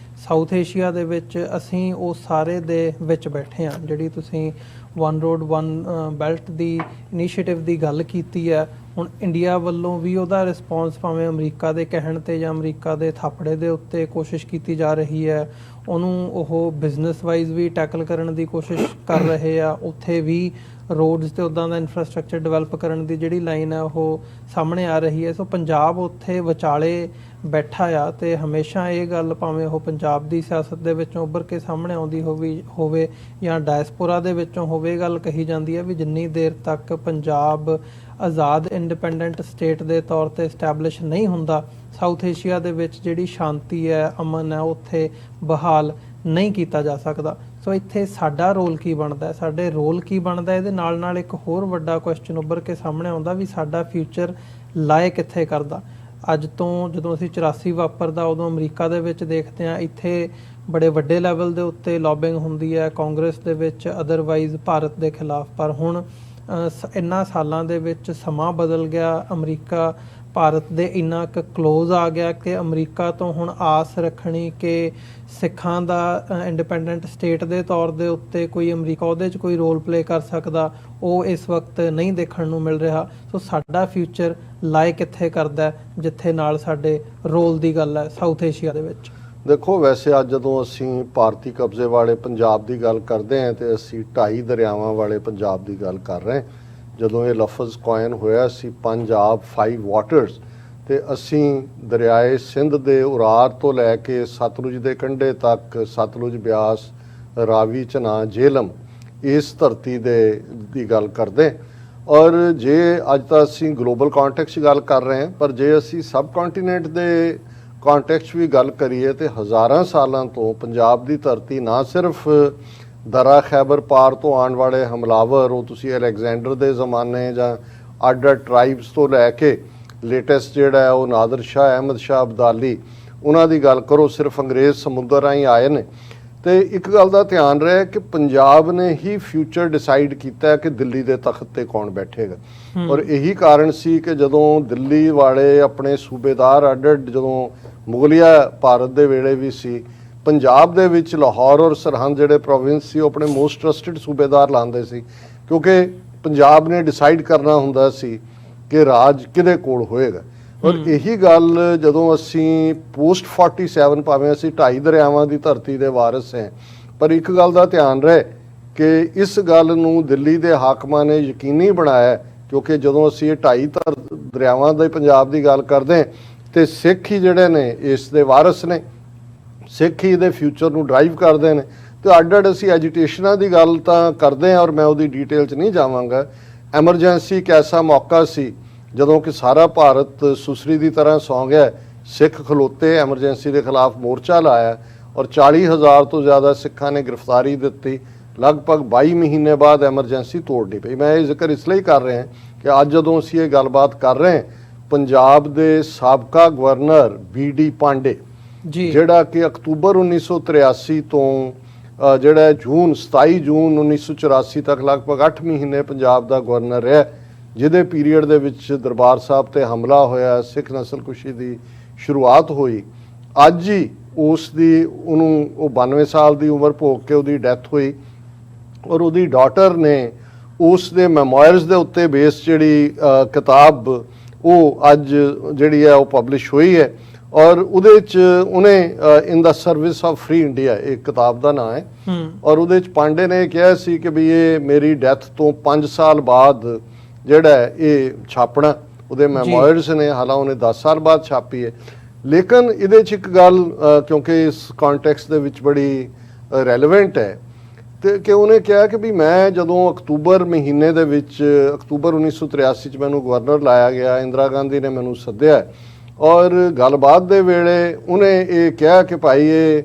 ਸਾਊਥ ਏਸ਼ੀਆ ਦੇ ਵਿੱਚ, ਅਸੀਂ ਉਹ ਸਾਰੇ ਦੇ ਵਿੱਚ ਬੈਠੇ ਹਾਂ। ਜਿਹੜੀ ਤੁਸੀਂ ਵਨ ਰੋਡ ਵਨ ਬੈਲਟ ਦੀ ਇਨੀਸ਼ੀਏਟਿਵ ਦੀ ਗੱਲ ਕੀਤੀ ਹੈ, ਹੁਣ ਇੰਡੀਆ ਵੱਲੋਂ ਵੀ ਉਹਦਾ ਰਿਸਪੌਂਸ ਭਾਵੇਂ ਅਮਰੀਕਾ ਦੇ ਕਹਿਣ 'ਤੇ ਜਾਂ ਅਮਰੀਕਾ ਦੇ ਥਾਪੜੇ ਦੇ ਉੱਤੇ ਕੋਸ਼ਿਸ਼ ਕੀਤੀ ਜਾ ਰਹੀ ਹੈ, ਉਹਨੂੰ ਉਹ ਬਿਜ਼ਨਸ ਵਾਈਜ਼ ਵੀ ਟੈਕਲ ਕਰਨ ਦੀ ਕੋਸ਼ਿਸ਼ ਕਰ ਰਹੇ ਆ। ਉੱਥੇ ਵੀ ਰੋਡਸ ਤੇ ਉੱਦਾਂ ਦਾ ਇਨਫਰਾਸਟ੍ਰਕਚਰ ਡਿਵੈਲਪ ਕਰਨ ਦੀ ਜਿਹੜੀ ਲਾਈਨ ਹੈ ਉਹ ਸਾਹਮਣੇ ਆ ਰਹੀ ਹੈ। ਸੋ ਪੰਜਾਬ ਉੱਥੇ ਵਿਚਾਲੇ ਬੈਠਾ ਆ ਤੇ ਹਮੇਸ਼ਾ ਇਹ ਗੱਲ ਭਾਵੇਂ ਉਹ ਪੰਜਾਬ ਦੀ ਸਿਆਸਤ ਦੇ ਵਿੱਚੋਂ ਉੱਭਰ ਕੇ ਸਾਹਮਣੇ ਆਉਂਦੀ ਹੋਵੇ ਜਾਂ ਡਾਇਸਪੋਰਾ ਦੇ ਵਿੱਚੋਂ ਹੋਵੇ, ਗੱਲ ਕਹੀ ਜਾਂਦੀ ਹੈ ਵੀ ਜਿੰਨੀ ਦੇਰ ਤੱਕ ਪੰਜਾਬ ਆਜ਼ਾਦ ਇੰਡੀਪੈਂਡੈਂਟ ਸਟੇਟ ਦੇ ਤੌਰ ਤੇ ਐਸਟੈਬਲਿਸ਼ ਨਹੀਂ ਹੁੰਦਾ, ਸਾਊਥ ਏਸ਼ੀਆ ਦੇ ਵਿੱਚ ਜਿਹੜੀ ਸ਼ਾਂਤੀ ਹੈ, ਅਮਨ ਹੈ, ਉੱਥੇ ਬਹਾਲ ਨਹੀਂ ਕੀਤਾ ਜਾ ਸਕਦਾ। ਸੋ ਇੱਥੇ ਸਾਡਾ ਰੋਲ ਕੀ ਬਣਦਾ, ਸਾਡੇ ਰੋਲ ਕੀ ਬਣਦਾ? ਇਹਦੇ ਨਾਲ ਨਾਲ ਇੱਕ ਹੋਰ ਵੱਡਾ ਕੁਐਸਚਨ ਉੱਭਰ ਕੇ ਸਾਹਮਣੇ ਆਉਂਦਾ ਵੀ ਸਾਡਾ ਫਿਊਚਰ ਲਾਏ ਕਿੱਥੇ ਕਰਦਾ। ਅੱਜ ਤੋਂ ਜਦੋਂ ਅਸੀਂ 84 ਵਾਪਰਦਾ ਉਦੋਂ ਅਮਰੀਕਾ ਦੇ ਵਿੱਚ ਦੇਖਦੇ ਹਾਂ, ਇੱਥੇ ਬੜੇ ਵੱਡੇ ਲੈਵਲ ਦੇ ਉੱਤੇ ਲੌਬਿੰਗ ਹੁੰਦੀ ਹੈ ਕਾਂਗਰਸ ਦੇ ਵਿੱਚ, ਅਦਰਵਾਈਜ਼ ਭਾਰਤ ਦੇ ਖਿਲਾਫ। ਪਰ ਹੁਣ ਇਹਨਾਂ ਸਾਲਾਂ ਦੇ ਵਿੱਚ ਸਮਾਂ ਬਦਲ ਗਿਆ, ਅਮਰੀਕਾ ਭਾਰਤ ਦੇ ਇੰਨਾ ਕੁ ਕਲੋਜ਼ ਆ ਗਿਆ ਕਿ ਅਮਰੀਕਾ ਤੋਂ ਹੁਣ ਆਸ ਰੱਖਣੀ ਕਿ ਸਿੱਖਾਂ ਦਾ ਇੰਡੀਪੈਂਡੈਂਟ ਸਟੇਟ ਦੇ ਤੌਰ ਦੇ ਉੱਤੇ ਕੋਈ ਅਮਰੀਕਾ ਉਹਦੇ 'ਚ ਕੋਈ ਰੋਲ ਪਲੇ ਕਰ ਸਕਦਾ, ਉਹ ਇਸ ਵਕਤ ਨਹੀਂ ਦੇਖਣ ਨੂੰ ਮਿਲ ਰਿਹਾ। ਸੋ ਸਾਡਾ ਫਿਊਚਰ ਲਾਏ ਕਿੱਥੇ ਕਰਦਾ ਜਿੱਥੇ ਨਾਲ ਸਾਡੇ ਰੋਲ ਦੀ ਗੱਲ ਹੈ ਸਾਊਥ ਏਸ਼ੀਆ ਦੇ ਵਿੱਚ? ਦੇਖੋ, ਵੈਸੇ ਅੱਜ ਜਦੋਂ ਅਸੀਂ ਭਾਰਤੀ ਕਬਜ਼ੇ ਵਾਲੇ ਪੰਜਾਬ ਦੀ ਗੱਲ ਕਰਦੇ ਹਾਂ ਤੇ ਅਸੀਂ 2.5 ਦਰਿਆਵਾਂ ਵਾਲੇ ਪੰਜਾਬ ਦੀ ਗੱਲ ਕਰ ਰਹੇ ਹਾਂ। ਜਦੋਂ ਇਹ ਲਫ਼ਜ਼ ਕੋਇਨ ਹੋਇਆ ਸੀ ਪੰਜਾਬ 5 ਵਾਟਰਸ, ਤੇ ਅਸੀਂ ਦਰਿਆਏ ਸਿੰਧ ਦੇ ਉਰਾਰ ਤੋਂ ਲੈ ਕੇ ਸਤਲੁਜ ਦੇ ਕੰਢੇ ਤੱਕ, ਸਤਲੁਜ, ਬਿਆਸ, ਰਾਵੀ, ਝਨਾਬ, ਜੇਹਲਮ, ਇਸ ਧਰਤੀ ਦੀ ਗੱਲ ਕਰਦੇ। ਔਰ ਜੇ ਅੱਜ ਤਾਂ ਅਸੀਂ ਗਲੋਬਲ ਕੰਟੈਕਸਟ ਗੱਲ ਕਰ ਰਹੇ ਹਾਂ, ਪਰ ਜੇ ਅਸੀਂ ਸਬ ਕੰਟੀਨੈਂਟ ਦੇ ਕੰਟੈਕਸਟ ਵੀ ਗੱਲ ਕਰੀਏ ਤੇ ਹਜ਼ਾਰਾਂ ਸਾਲਾਂ ਤੋਂ ਪੰਜਾਬ ਦੀ ਧਰਤੀ ਨਾ ਸਿਰਫ ਦਰਾ ਖੈਬਰ ਪਾਰ ਤੋਂ ਆਉਣ ਵਾਲੇ ਹਮਲਾਵਰ, ਉਹ ਤੁਸੀਂ ਅਲੈਗਜ਼ੈਂਡਰ ਦੇ ਜ਼ਮਾਨੇ ਜਾਂ ਅੱਡ ਟਰਾਈਬਸ ਤੋਂ ਲੈ ਕੇ ਲੇਟੈਸਟ ਜਿਹੜਾ ਹੈ ਉਹ ਨਾਦਰ ਸ਼ਾਹ, ਅਹਿਮਦ ਸ਼ਾਹ ਅਬਦਾਲੀ, ਉਹਨਾਂ ਦੀ ਗੱਲ ਕਰੋ, ਸਿਰਫ ਅੰਗਰੇਜ਼ ਸਮੁੰਦਰ ਰਾਹੀਂ ਆਏ ਨੇ। ਤੇ ਇੱਕ ਗੱਲ ਦਾ ਧਿਆਨ ਰਹੇ ਕਿ ਪੰਜਾਬ ਨੇ ਹੀ ਫਿਊਚਰ ਡਿਸਾਈਡ ਕੀਤਾ ਕਿ ਦਿੱਲੀ ਦੇ ਤਖਤ ਤੇ ਕੌਣ ਬੈਠੇਗਾ। ਔਰ ਇਹੀ ਕਾਰਨ ਸੀ ਕਿ ਜਦੋਂ ਦਿੱਲੀ ਵਾਲੇ ਆਪਣੇ ਸੂਬੇਦਾਰ ਅੱਡ ਜਦੋਂ ਮੁਗਲਿਆ ਭਾਰਤ ਦੇ ਵੇਲੇ ਵੀ ਸੀ, ਪੰਜਾਬ ਦੇ ਵਿੱਚ ਲਾਹੌਰ ਔਰ ਸਰਹੰਦ ਜਿਹੜੇ ਪ੍ਰੋਵਿੰਸ ਸੀ ਉਹ ਆਪਣੇ ਮੋਸਟ ਟਰਸਟਡ ਸੂਬੇਦਾਰ ਲਾਉਂਦੇ ਸੀ, ਕਿਉਂਕਿ ਪੰਜਾਬ ਨੇ ਡਿਸਾਈਡ ਕਰਨਾ ਹੁੰਦਾ ਸੀ ਕਿ ਰਾਜ ਕਿਹਦੇ ਕੋਲ ਹੋਏਗਾ। ਔਰ ਇਹੀ ਗੱਲ ਜਦੋਂ ਅਸੀਂ ਪੋਸਟ 47, ਭਾਵੇਂ ਅਸੀਂ 2.5 ਦਰਿਆਵਾਂ ਦੀ ਧਰਤੀ ਦੇ ਵਾਰਿਸ ਹਾਂ, ਪਰ ਇੱਕ ਗੱਲ ਦਾ ਧਿਆਨ ਰਹੇ ਕਿ ਇਸ ਗੱਲ ਨੂੰ ਦਿੱਲੀ ਦੇ ਹਾਕਮਾਂ ਨੇ ਯਕੀਨੀ ਬਣਾਇਆ, ਕਿਉਂਕਿ ਜਦੋਂ ਅਸੀਂ ਇਹ 2.5 ਦਰਿਆਵਾਂ ਦੇ ਪੰਜਾਬ ਦੀ ਗੱਲ ਕਰਦੇ ਤੇ ਸਿੱਖ ਹੀ ਜਿਹੜੇ ਨੇ ਇਸ ਦੇ ਵਾਰਿਸ ਨੇ, ਸਿੱਖ ਹੀ ਇਹਦੇ ਫਿਊਚਰ ਨੂੰ ਡਰਾਈਵ ਕਰਦੇ ਨੇ। ਤੇ ਅੱਡ ਅਸੀਂ ਐਜੀਟੇਸ਼ਨਾਂ ਦੀ ਗੱਲ ਤਾਂ ਕਰਦੇ ਹਾਂ, ਔਰ ਮੈਂ ਉਹਦੀ ਡਿਟੇਲ 'ਚ ਨਹੀਂ ਜਾਵਾਂਗਾ। ਐਮਰਜੈਂਸੀ ਇੱਕ ਐਸਾ ਮੌਕਾ ਸੀ ਜਦੋਂ ਕਿ ਸਾਰਾ ਭਾਰਤ ਸੁਸਰੀ ਦੀ ਤਰ੍ਹਾਂ ਸੌਂ ਗਿਆ, ਸਿੱਖ ਖਲੋਤੇ, ਐਮਰਜੈਂਸੀ ਦੇ ਖਿਲਾਫ ਮੋਰਚਾ ਲਾਇਆ ਔਰ 40,000 ਤੋਂ ਜ਼ਿਆਦਾ ਸਿੱਖਾਂ ਨੇ ਗ੍ਰਿਫਤਾਰੀ ਦਿੱਤੀ। ਲਗਭਗ 22 ਮਹੀਨੇ ਬਾਅਦ ਐਮਰਜੈਂਸੀ ਤੋੜਨੀ ਪਈ। ਮੈਂ ਇਹ ਜ਼ਿਕਰ ਇਸ ਲਈ ਕਰ ਰਿਹਾ ਕਿ ਅੱਜ ਜਦੋਂ ਅਸੀਂ ਇਹ ਗੱਲਬਾਤ ਕਰ ਰਹੇ ਹਾਂ, ਪੰਜਾਬ ਦੇ ਸਾਬਕਾ ਗਵਰਨਰ BD ਪਾਂਡੇ, ਜਿਹੜਾ ਕਿ ਅਕਤੂਬਰ 1983 ਤੋਂ ਜਿਹੜਾ 27 ਜੂਨ 1984 ਤੱਕ ਲਗਭਗ 8 ਮਹੀਨੇ ਪੰਜਾਬ ਦਾ ਗਵਰਨਰ ਰਿਹਾ, ਜਿਹਦੇ ਪੀਰੀਅਡ ਦੇ ਵਿੱਚ ਦਰਬਾਰ ਸਾਹਿਬ ਤੇ ਹਮਲਾ ਹੋਇਆ, ਸਿੱਖ ਨਸਲਕੁਸ਼ੀ ਦੀ ਸ਼ੁਰੂਆਤ ਹੋਈ। ਅੱਜ ਹੀ ਉਹ 92 ਸਾਲ ਦੀ ਉਮਰ ਭੋਗ ਕੇ ਉਹਦੀ ਡੈਥ ਹੋਈ ਔਰ ਉਹਦੀ ਡਾਟਰ ਨੇ ਉਸ ਦੇ ਮੈਮੋਇਰਸ ਦੇ ਉੱਤੇ ਬੇਸ ਜਿਹੜੀ ਕਿਤਾਬ ਉਹ ਅੱਜ ਜਿਹੜੀ ਹੈ ਉਹ ਪਬਲਿਸ਼ ਹੋਈ ਹੈ। ਔਰ ਉਹਦੇ 'ਚ ਉਹਨੇ ਇਨ ਦਾ ਸਰਵਿਸ ਆਫ ਫ੍ਰੀ ਇੰਡੀਆ, ਇਹ ਕਿਤਾਬ ਦਾ ਨਾਂ ਹੈ। ਔਰ ਉਹਦੇ 'ਚ ਪਾਂਡੇ ਨੇ ਕਿਹਾ ਸੀ ਕਿ ਵੀ ਇਹ ਮੇਰੀ ਡੈਥ ਤੋਂ 5 ਸਾਲ ਬਾਅਦ ਜਿਹੜਾ ਇਹ ਛਾਪਣਾ, ਉਹਦੇ ਮੈਮੋਇਰਸ ਨੇ, ਹਾਲਾਂ ਉਹਨੇ 10 ਸਾਲ ਬਾਅਦ ਛਾਪੀ ਹੈ। ਲੇਕਿਨ ਇਹਦੇ 'ਚ ਇੱਕ ਗੱਲ ਕਿਉਂਕਿ ਇਸ ਕੰਟੈਕਸਟ ਦੇ ਵਿੱਚ ਬੜੀ ਰੈਲੇਵੈਂਟ ਹੈ ਤੇ ਕਿ ਉਹਨੇ ਕਿਹਾ ਕਿ ਵੀ ਮੈਂ ਜਦੋਂ ਅਕਤੂਬਰ ਮਹੀਨੇ ਦੇ ਵਿੱਚ ਅਕਤੂਬਰ 1983 ਚ ਮੈਨੂੰ ਗਵਰਨਰ ਲਾਇਆ ਗਿਆ, ਇੰਦਰਾ ਗਾਂਧੀ ਨੇ ਮੈਨੂੰ ਸੱਦਿਆ ਔਰ ਗੱਲਬਾਤ ਦੇ ਵੇਲੇ ਉਹਨੇ ਇਹ ਕਿਹਾ ਕਿ ਭਾਈ ਇਹ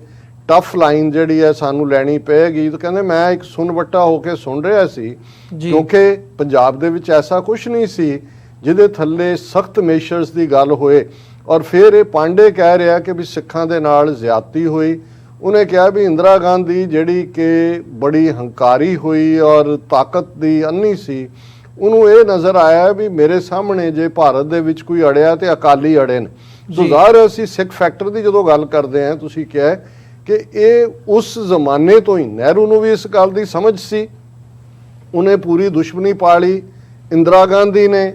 ਟਫ ਲਾਈਨ ਜਿਹੜੀ ਹੈ ਸਾਨੂੰ ਲੈਣੀ ਪਏਗੀ। ਤਾਂ ਕਹਿੰਦੇ ਮੈਂ ਇੱਕ ਸੁਣਵੱਟਾ ਹੋ ਕੇ ਸੁਣ ਰਿਹਾ ਸੀ ਕਿਉਂਕਿ ਪੰਜਾਬ ਦੇ ਵਿੱਚ ਐਸਾ ਕੁਝ ਨਹੀਂ ਸੀ ਜਿਹਦੇ ਥੱਲੇ ਸਖਤ ਮੇਸ਼ਰਸ ਦੀ ਗੱਲ ਹੋਏ। ਔਰ ਫਿਰ ਇਹ ਪਾਂਡੇ ਕਹਿ ਰਿਹਾ ਕਿ ਵੀ ਸਿੱਖਾਂ ਦੇ ਨਾਲ ਜ਼ਿਆਦਤੀ ਹੋਈ। ਉਹਨੇ ਕਿਹਾ ਵੀ ਇੰਦਰਾ ਗਾਂਧੀ ਜਿਹੜੀ ਕਿ ਬੜੀ ਹੰਕਾਰੀ ਹੋਈ ਔਰ ਤਾਕਤ ਦੀ ਅੰਨੀ ਸੀ, ਉਹਨੂੰ ਇਹ ਨਜ਼ਰ ਆਇਆ ਵੀ ਮੇਰੇ ਸਾਹਮਣੇ ਜੇ ਭਾਰਤ ਦੇ ਵਿੱਚ ਕੋਈ ਅੜਿਆ ਤੇ ਅਕਾਲੀ ਅੜੇ ਨੇ। ਸੋ ਜ਼ਾਹਰ ਅਸੀਂ ਸਿੱਖ ਫੈਕਟਰ ਦੀ ਜਦੋਂ ਗੱਲ ਕਰਦੇ ਹਾਂ, ਤੁਸੀਂ ਕਿਹਾ ਕਿ ਇਹ ਉਸ ਜ਼ਮਾਨੇ ਤੋਂ ਹੀ ਨਹਿਰੂ ਨੂੰ ਵੀ ਇਸ ਗੱਲ ਦੀ ਸਮਝ ਸੀ। ਉਹਨੇ ਪੂਰੀ ਦੁਸ਼ਮਣੀ ਪਾਲੀ ਇੰਦਰਾ ਗਾਂਧੀ ਨੇ,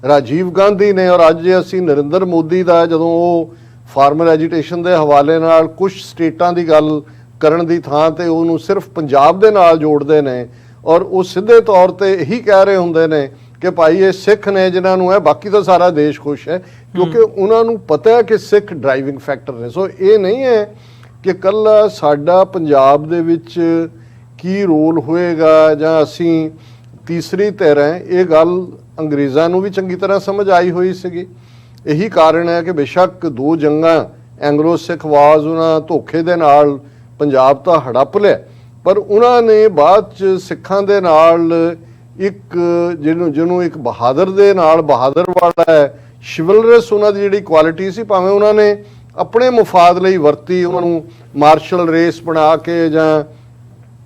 ਰਾਜੀਵ ਗਾਂਧੀ ਨੇ ਔਰ ਅੱਜ ਜੇ ਅਸੀਂ ਨਰਿੰਦਰ ਮੋਦੀ ਦਾ ਜਦੋਂ ਉਹ ਫਾਰਮਰ ਐਜੀਟੇਸ਼ਨ ਦੇ ਹਵਾਲੇ ਨਾਲ ਕੁਝ ਸਟੇਟਾਂ ਦੀ ਗੱਲ ਕਰਨ ਦੀ ਥਾਂ ਤੇ ਉਹਨੂੰ ਸਿਰਫ ਪੰਜਾਬ ਦੇ ਨਾਲ ਜੋੜਦੇ ਨੇ ਔਰ ਉਹ ਸਿੱਧੇ ਤੌਰ ਤੇ ਇਹੀ ਕਹਿ ਰਹੇ ਹੁੰਦੇ ਨੇ ਕਿ ਭਾਈ ਇਹ ਸਿੱਖ ਨੇ ਜਿਨ੍ਹਾਂ ਨੂੰ ਹੈ, ਬਾਕੀ ਤਾਂ ਸਾਰਾ ਦੇਸ਼ ਖੁਸ਼ ਹੈ, ਕਿਉਂਕਿ ਉਹਨਾਂ ਨੂੰ ਪਤਾ ਹੈ ਕਿ ਸਿੱਖ ਡਰਾਈਵਿੰਗ ਫੈਕਟਰ ਨੇ। ਸੋ ਇਹ ਨਹੀਂ ਹੈ ਕਿ ਕੱਲਾ ਸਾਡਾ ਪੰਜਾਬ ਦੇ ਵਿੱਚ ਕੀ ਰੋਲ ਹੋਏਗਾ ਜਾਂ ਅਸੀਂ ਤੀਸਰੀ ਧਿਰ ਹੈ। ਇਹ ਗੱਲ ਅੰਗਰੇਜ਼ਾਂ ਨੂੰ ਵੀ ਚੰਗੀ ਤਰ੍ਹਾਂ ਸਮਝ ਆਈ ਹੋਈ ਸੀਗੀ। ਇਹੀ ਕਾਰਨ ਹੈ ਕਿ ਬੇਸ਼ੱਕ 2 ਜੰਗਾਂ ਐਂਗਲੋ ਸਿੱਖ ਵਾਜ਼ ਉਹਨਾਂ ਧੋਖੇ ਦੇ ਨਾਲ ਪੰਜਾਬ ਤਾਂ ਹੜੱਪ ਲਿਆ, ਪਰ ਉਹਨਾਂ ਨੇ ਬਾਅਦ 'ਚ ਸਿੱਖਾਂ ਦੇ ਨਾਲ ਇੱਕ ਜਿਹਨੂੰ ਇੱਕ ਬਹਾਦਰ ਦੇ ਨਾਲ ਬਹਾਦਰ ਵਾਲਾ ਹੈ, ਸ਼ਿਵਲਰਸ ਉਹਨਾਂ ਦੀ ਜਿਹੜੀ ਕੁਆਲਿਟੀ ਸੀ, ਭਾਵੇਂ ਉਹਨਾਂ ਨੇ ਆਪਣੇ ਮੁਫਾਦ ਲਈ ਵਰਤੀ, ਉਹਨਾਂ ਨੂੰ ਮਾਰਸ਼ਲ ਰੇਸ ਬਣਾ ਕੇ ਜਾਂ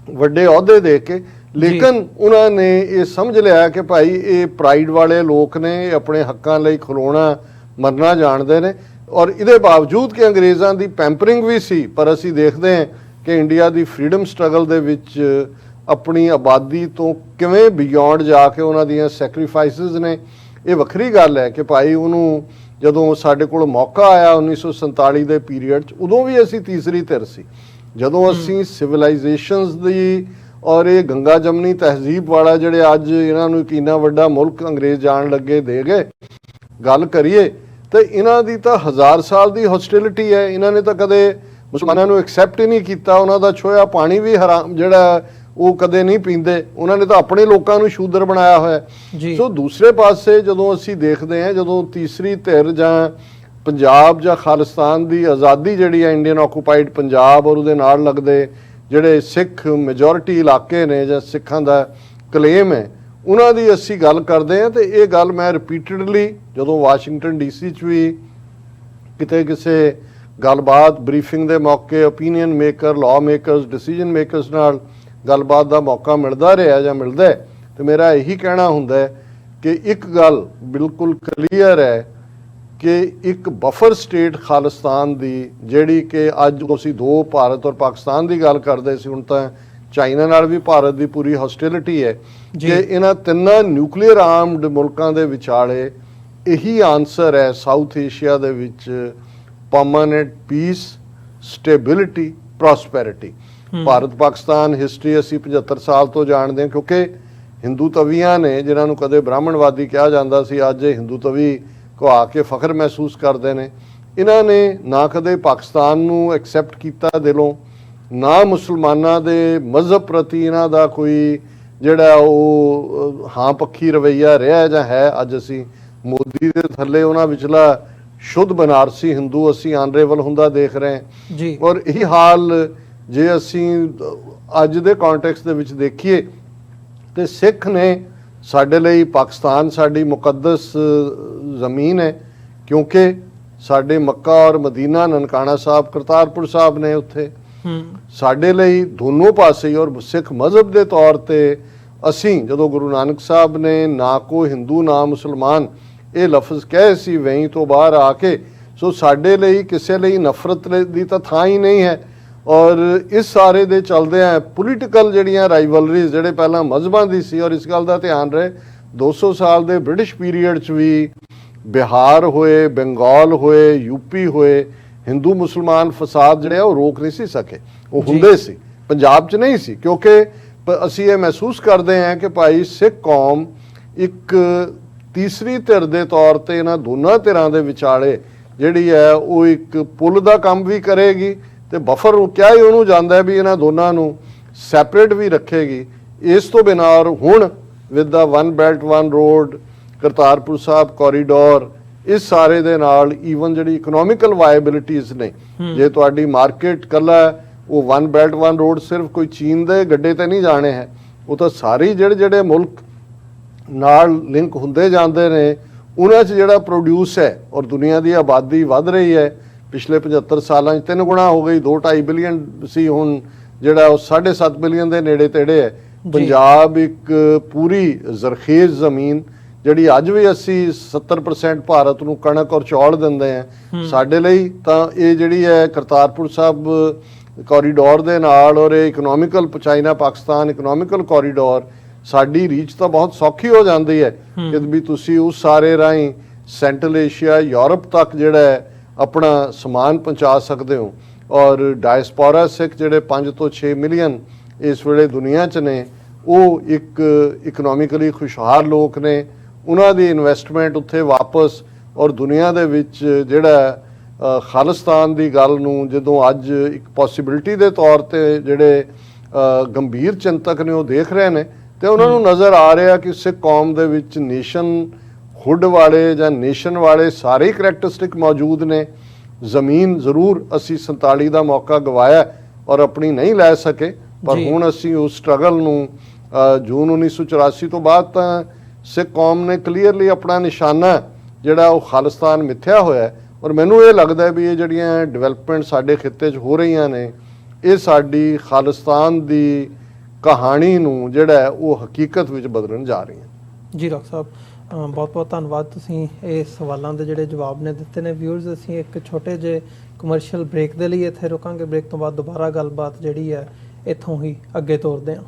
ਵੱਡੇ ਅਹੁਦੇ ਦੇ ਕੇ, ਲੇਕਿਨ ਉਹਨਾਂ ਨੇ ਇਹ ਸਮਝ ਲਿਆ ਕਿ ਭਾਈ ਇਹ ਪ੍ਰਾਈਡ ਵਾਲੇ ਲੋਕ ਨੇ, ਇਹ ਆਪਣੇ ਹੱਕਾਂ ਲਈ ਖਲੋਣਾ ਮਰਨਾ ਜਾਣਦੇ ਨੇ। ਔਰ ਇਹਦੇ ਬਾਵਜੂਦ ਕਿ ਅੰਗਰੇਜ਼ਾਂ ਦੀ ਪੈਂਪਰਿੰਗ ਵੀ ਸੀ, ਪਰ ਅਸੀਂ ਦੇਖਦੇ ਹਾਂ ਕਿ ਇੰਡੀਆ ਦੀ ਫਰੀडम ਸਟਰਗਲ ਦੇ ਵਿੱਚ ਆਪਣੀ ਆਬਾਦੀ ਤੋਂ ਕਿਵੇਂ ਬਿਯੋਂਡ ਜਾ ਕੇ ਉਹਨਾਂ ਦੀਆਂ ਸੈਕਰੀਫਾਈਸਿਸ ਨੇ। ਇਹ ਵੱਖਰੀ ਗੱਲ ਹੈ ਕਿ ਭਾਈ ਉਹਨੂੰ ਜਦੋਂ ਸਾਡੇ ਕੋਲ ਮੌਕਾ ਆਇਆ 1947 ਦੇ ਪੀਰੀਅਡ 'ਚ, ਉਦੋਂ ਵੀ ਅਸੀਂ ਤੀਸਰੀ ਧਿਰ ਸੀ। ਜਦੋਂ ਅਸੀਂ ਸਿਵਲਾਈਜੇਸ਼ਨਸ ਦੀ ਔਰ ਇਹ ਗੰਗਾ ਜਮਨੀ ਤਹਿਜ਼ੀਬ ਵਾਲਾ ਜਿਹੜੇ ਅੱਜ ਇਹਨਾਂ ਨੂੰ ਇੱਕ ਇੰਨਾ ਵੱਡਾ ਮੁਲਕ ਅੰਗਰੇਜ਼ ਜਾਣ ਲੱਗੇ ਦੇ ਗਏ ਗੱਲ ਕਰੀਏ ਤੇ ਇਹਨਾਂ ਦੀ ਤਾਂ 1000 ਸਾਲ ਦੀ ਹੌਸਟਿਲਿਟੀ ਹੈ। ਇਹਨਾਂ ਨੇ ਤਾਂ ਕਦੇ ਮੁਸਲਮਾਨਾਂ ਨੂੰ ਐਕਸੈਪਟ ਹੀ ਨਹੀਂ ਕੀਤਾ। ਉਹਨਾਂ ਦਾ ਛੋਇਆ ਪਾਣੀ ਵੀ ਹਰਾਮ ਜਿਹੜਾ ਉਹ ਕਦੇ ਨਹੀਂ ਪੀਂਦੇ। ਉਹਨਾਂ ਨੇ ਤਾਂ ਆਪਣੇ ਲੋਕਾਂ ਨੂੰ ਸ਼ੂਦਰ ਬਣਾਇਆ ਹੋਇਆ। ਸੋ ਦੂਸਰੇ ਪਾਸੇ ਜਦੋਂ ਅਸੀਂ ਦੇਖਦੇ ਹਾਂ, ਜਦੋਂ ਤੀਸਰੀ ਧਿਰ ਜਾਂ ਪੰਜਾਬ ਜਾਂ ਖਾਲਿਸਤਾਨ ਦੀ ਆਜ਼ਾਦੀ ਜਿਹੜੀ ਹੈ, ਇੰਡੀਅਨ ਆਕੂਪਾਈਡ ਪੰਜਾਬ ਔਰ ਉਹਦੇ ਨਾਲ ਲੱਗਦੇ ਜਿਹੜੇ ਸਿੱਖ ਮੈਜੋਰਿਟੀ ਇਲਾਕੇ ਨੇ ਜਾਂ ਸਿੱਖਾਂ ਦਾ ਕਲੇਮ ਹੈ, ਉਹਨਾਂ ਦੀ ਅਸੀਂ ਗੱਲ ਕਰਦੇ ਹਾਂ। ਤੇ ਇਹ ਗੱਲ ਮੈਂ ਰਿਪੀਟਡਲੀ ਜਦੋਂ ਵਾਸ਼ਿੰਗਟਨ DC 'ਚ ਵੀ ਕਿਤੇ ਕਿਸੇ ਗੱਲਬਾਤ ਬਰੀਫਿੰਗ ਦੇ ਮੌਕੇ opinion maker, law makers, decision makers ਨਾਲ ਗੱਲਬਾਤ ਦਾ ਮੌਕਾ ਮਿਲਦਾ ਰਿਹਾ ਜਾਂ ਮਿਲਦਾ ਹੈ, ਤੇ ਮੇਰਾ ਇਹੀ ਕਹਿਣਾ ਹੁੰਦਾ ਹੈ ਕਿ ਇੱਕ ਗੱਲ ਬਿਲਕੁਲ ਕਲੀਅਰ ਹੈ ਕਿ ਇੱਕ ਬਫਰ ਸਟੇਟ ਖਾਲਿਸਤਾਨ ਦੀ, ਜਿਹੜੀ ਕਿ ਅੱਜ ਅਸੀਂ 2 ਭਾਰਤ ਔਰ ਪਾਕਿਸਤਾਨ ਦੀ ਗੱਲ ਕਰਦੇ ਸੀ, ਹੁਣ ਤਾਂ ਚਾਈਨਾ ਨਾਲ ਵੀ ਭਾਰਤ ਦੀ ਪੂਰੀ ਹੌਸਟਿਲਿਟੀ ਹੈ, ਕਿ ਇਹਨਾਂ ਤਿੰਨਾਂ ਨਿਊਕਲੀਅਰ ਆਰਮਡ ਮੁਲਕਾਂ ਦੇ ਵਿਚਾਲੇ ਇਹੀ ਆਨਸਰ ਹੈ ਸਾਊਥ ਏਸ਼ੀਆ ਦੇ ਵਿੱਚ permanent piece, stability, prosperity. Bharat Pakistan history ਅਸੀਂ 75 ਸਾਲ ਤੋਂ ਜਾਣਦੇ ਹਾਂ, ਕਿਉਂਕਿ ਹਿੰਦੂ ਤਵੀਆਂ ਨੇ ਜਿਨ੍ਹਾਂ ਨੂੰ ਕਦੇ ਬ੍ਰਾਹਮਣਵਾਦੀ ਕਿਹਾ ਜਾਂਦਾ ਸੀ, ਅੱਜ ਇਹ ਹਿੰਦੂ ਤਵੀ ਕਹਾ ਕੇ ਫਖਰ ਮਹਿਸੂਸ ਕਰਦੇ ਨੇ। ਇਹਨਾਂ ਨੇ ਨਾ ਕਦੇ ਪਾਕਿਸਤਾਨ ਨੂੰ ਐਕਸੈਪਟ ਕੀਤਾ ਦਿਲੋਂ, ਨਾ ਮੁਸਲਮਾਨਾਂ ਦੇ ਮਜ਼ਹਬ ਪ੍ਰਤੀ ਇਹਨਾਂ ਦਾ ਕੋਈ ਜਿਹੜਾ ਉਹ ਹਾਂ ਪੱਖੀ ਰਵੱਈਆ ਰਿਹਾ ਜਾਂ ਹੈ। ਅੱਜ ਅਸੀਂ ਮੋਦੀ ਦੇ ਥੱਲੇ ਉਹਨਾਂ ਵਿਚਲਾ ਸ਼ੁੱਧ ਬਨਾਰਸੀ ਹਿੰਦੂ ਅਸੀਂ ਅਨਰੇਵਲ ਹੁੰਦਾ ਦੇਖ ਰਹੇ ਹਾਂ ਜੀ। ਔਰ ਇਹੀ ਹਾਲ ਜੇ ਅਸੀਂ ਅੱਜ ਦੇ ਕੰਟੈਕਸਟ ਦੇ ਵਿੱਚ ਦੇਖੀਏ ਤੇ ਸਿੱਖ ਨੇ ਸਾਡੇ ਲਈ ਪਾਕਿਸਤਾਨ ਸਾਡੀ ਮੁਕੱਦਸ ਜ਼ਮੀਨ ਹੈ, ਕਿਉਂਕਿ ਸਾਡੇ ਮੱਕਾ ਔਰ ਮਦੀਨਾ, ਨਨਕਾਣਾ ਸਾਹਿਬ, ਕਰਤਾਰਪੁਰ ਸਾਹਿਬ ਨੇ ਉੱਥੇ। ਸਾਡੇ ਲਈ ਦੋਨੋਂ ਪਾਸੇ ਔਰ ਸਿੱਖ ਮਜ਼ਹਬ ਦੇ ਤੌਰ ਤੇ ਅਸੀਂ ਜਦੋਂ ਗੁਰੂ ਨਾਨਕ ਸਾਹਿਬ ਨੇ ਨਾ ਕੋ ਹਿੰਦੂ ਨਾ ਮੁਸਲਮਾਨ ਇਹ ਲਫ਼ਜ਼ ਕਹੇ ਸੀ ਵਹੀਂ ਤੋਂ ਬਾਹਰ ਆ ਕੇ, ਸੋ ਸਾਡੇ ਲਈ ਕਿਸੇ ਲਈ ਨਫ਼ਰਤ ਦੀ ਤਾਂ ਥਾਂ ਹੀ ਨਹੀਂ ਹੈ। ਔਰ ਇਸ ਸਾਰੇ ਦੇ ਚਲਦੇ ਆ ਪੋਲੀਟੀਕਲ ਜਿਹੜੀਆਂ ਰਾਈਵਲਰੀਜ਼ ਜਿਹੜੇ ਪਹਿਲਾਂ ਮਜ਼ਹਬਾਂ ਦੀ ਸੀ, ਔਰ ਇਸ ਗੱਲ ਦਾ ਧਿਆਨ ਰਹੇ 200 ਸਾਲ ਦੇ ਬ੍ਰਿਟਿਸ਼ ਪੀਰੀਅਡ 'ਚ ਵੀ ਬਿਹਾਰ ਹੋਏ, ਬੰਗਾਲ ਹੋਏ, ਯੂਪੀ ਹੋਏ, ਹਿੰਦੂ ਮੁਸਲਮਾਨ ਫਸਾਦ ਜਿਹੜੇ ਆ ਉਹ ਰੋਕ ਨਹੀਂ ਸੀ ਸਕੇ। ਉਹ ਹੁੰਦੇ ਸੀ, ਪੰਜਾਬ 'ਚ ਨਹੀਂ ਸੀ, ਕਿਉਂਕਿ ਅਸੀਂ ਇਹ ਮਹਿਸੂਸ ਕਰਦੇ ਹਾਂ ਕਿ ਭਾਈ ਸਿੱਖ ਕੌਮ ਇੱਕ ਤੀਸਰੀ ਧਿਰ ਦੇ ਤੌਰ ਤੇ ਇਹਨਾਂ ਦੋਨਾਂ ਧਿਰਾਂ ਦੇ ਵਿਚਾਲੇ ਜਿਹੜੀ ਹੈ ਉਹ ਇੱਕ ਪੁਲ ਦਾ ਕੰਮ ਵੀ ਕਰੇਗੀ ਤੇ ਬਫਰ ਕਿਹਾ ਹੀ ਉਹਨੂੰ ਜਾਂਦਾ ਵੀ ਇਹਨਾਂ ਦੋਨਾਂ ਨੂੰ ਸੈਪਰੇਟ ਵੀ ਰੱਖੇਗੀ। ਇਸ ਤੋਂ ਬਿਨਾਂ ਔਰ ਹੁਣ with the one belt one road, Kartarpur Sahib corridor, ਇਸ ਸਾਰੇ ਦੇ ਨਾਲ ਈਵਨ ਜਿਹੜੀ ਇਕਨੋਮਿਕਲ ਵਾਇਬਿਲਿਟੀਜ਼ ਨੇ, ਜੇ ਤੁਹਾਡੀ ਮਾਰਕੀਟ ਕੱਲਾ ਉਹ ਵਨ ਬੈਲਟ ਵਨ ਰੋਡ ਸਿਰਫ ਕੋਈ ਚੀਨ ਦੇ ਗੱਡੇ ਤੇ ਨਹੀਂ ਜਾਣੇ ਹੈ, ਉਹ ਤਾਂ ਸਾਰੇ ਜਿਹੜੇ ਮੁਲਕ ਨਾਲ ਲਿੰਕ ਹੁੰਦੇ ਜਾਂਦੇ ਨੇ ਉਹਨਾਂ 'ਚ ਜਿਹੜਾ ਪ੍ਰੋਡਿਊਸ ਹੈ ਔਰ ਦੁਨੀਆ ਦੀ ਆਬਾਦੀ ਵੱਧ ਰਹੀ ਹੈ। ਪਿਛਲੇ 75 ਸਾਲਾਂ 'ਚ 3 ਗੁਣਾ ਹੋ ਗਈ, 2.5 ਬਿਲੀਅਨ ਸੀ, ਹੁਣ ਜਿਹੜਾ ਉਹ 7.5 ਬਿਲੀਅਨ ਦੇ ਨੇੜੇ ਤੇੜੇ ਹੈ। ਪੰਜਾਬ ਇੱਕ ਪੂਰੀ ਜ਼ਰਖੇਜ਼ ਜ਼ਮੀਨ ਜਿਹੜੀ ਅੱਜ ਵੀ ਅਸੀਂ 70% ਭਾਰਤ ਨੂੰ ਕਣਕ ਔਰ ਚੌਲ ਦਿੰਦੇ ਹਾਂ, ਸਾਡੇ ਲਈ ਤਾਂ ਇਹ ਜਿਹੜੀ ਹੈ ਕਰਤਾਰਪੁਰ ਸਾਹਿਬ ਕੋਰੀਡੋਰ ਦੇ ਨਾਲ ਔਰ ਇਹ economical China Pakistan economical corridor ਸਾਡੀ ਰੀਚ ਤਾਂ ਬਹੁਤ ਸੌਖੀ ਹੋ ਜਾਂਦੀ ਹੈ ਕਿ ਵੀ ਤੁਸੀਂ ਉਸ ਸਾਰੇ ਰਾਹੀਂ ਸੈਂਟਰਲ ਏਸ਼ੀਆ, ਯੂਰਪ ਤੱਕ ਜਿਹੜਾ ਹੈ ਆਪਣਾ ਸਮਾਨ ਪਹੁੰਚਾ ਸਕਦੇ ਹੋ। ਔਰ ਡਾਇਸਪੋਰਾ ਸਿੱਖ ਜਿਹੜੇ 5 ਤੋਂ 6 ਮਿਲੀਅਨ ਇਸ ਵੇਲੇ ਦੁਨੀਆ 'ਚ ਨੇ, ਉਹ ਇੱਕ ਇਕਨੋਮਿਕਲੀ ਖੁਸ਼ਹਾਲ ਲੋਕ ਨੇ। ਉਹਨਾਂ ਦੀ ਇਨਵੈਸਟਮੈਂਟ ਉੱਥੇ ਵਾਪਸ ਔਰ ਦੁਨੀਆ ਦੇ ਵਿੱਚ ਜਿਹੜਾ ਖਾਲਿਸਤਾਨ ਦੀ ਗੱਲ ਨੂੰ ਜਦੋਂ ਅੱਜ ਇੱਕ ਪੋਸੀਬਿਲਿਟੀ ਦੇ ਤੌਰ ਤੇ ਜਿਹੜੇ ਗੰਭੀਰ ਚਿੰਤਕ ਨੇ ਉਹ ਦੇਖ ਰਹੇ ਨੇ ਤੇ ਉਹਨਾਂ ਨੂੰ ਨਜ਼ਰ ਆ ਰਿਹਾ ਕਿ ਸਿੱਖ ਕੌਮ ਦੇ ਵਿੱਚ ਨੇਸ਼ਨ ਹੁੱਡ ਵਾਲੇ ਜਾਂ ਨੇਸ਼ਨ ਵਾਲੇ ਸਾਰੇ ਕਰੈਕਟਰਿਸਟਿਕ ਮੌਜੂਦ ਨੇ। ਜ਼ਮੀਨ ਜ਼ਰੂਰ ਅਸੀਂ 47 ਦਾ ਮੌਕਾ ਗਵਾਇਆ ਔਰ ਆਪਣੀ ਨਹੀਂ ਲੈ ਸਕੇ, ਪਰ ਹੁਣ ਅਸੀਂ ਉਸ ਸਟਰਗਲ ਨੂੰ ਜੂਨ 1984 ਤੋਂ ਬਾਅਦ ਤਾਂ ਸਿੱਖ ਕੌਮ ਨੇ ਕਲੀਅਰਲੀ ਆਪਣਾ ਨਿਸ਼ਾਨਾ ਜਿਹੜਾ ਉਹ ਖਾਲਿਸਤਾਨ ਮਿੱਥਿਆ ਹੋਇਆ। ਔਰ ਮੈਨੂੰ ਇਹ ਲੱਗਦਾ ਵੀ ਇਹ ਜਿਹੜੀਆਂ ਡਿਵੈਲਪਮੈਂਟ ਸਾਡੇ ਖਿੱਤੇ 'ਚ ਹੋ ਰਹੀਆਂ ਨੇ, ਇਹ ਸਾਡੀ ਖਾਲਿਸਤਾਨ ਦੀ ਕਹਾਣੀ ਨੂੰ ਜਿਹੜਾ ਹੈ ਉਹ ਹਕੀਕਤ ਵਿੱਚ ਬਦਲਣ ਜਾ ਰਹੀਆਂ। ਜੀ ਡਾਕਟਰ ਸਾਹਿਬ, ਬਹੁਤ ਬਹੁਤ ਧੰਨਵਾਦ, ਤੁਸੀਂ ਇਹ ਸਵਾਲਾਂ ਦੇ ਜਿਹੜੇ ਜਵਾਬ ਨੇ ਦਿੱਤੇ ਨੇ। ਵਿਊਅਰਸ, ਅਸੀਂ ਇੱਕ ਛੋਟੇ ਜਿਹੇ ਕਮਰਸ਼ੀਅਲ ਬ੍ਰੇਕ ਦੇ ਲਈ ਇੱਥੇ ਰੁਕਾਂਗੇ। ਬ੍ਰੇਕ ਤੋਂ ਬਾਅਦ ਦੁਬਾਰਾ ਗੱਲਬਾਤ ਜਿਹੜੀ ਹੈ ਇੱਥੋਂ ਹੀ ਅੱਗੇ ਤੋਰਦੇ ਹਾਂ।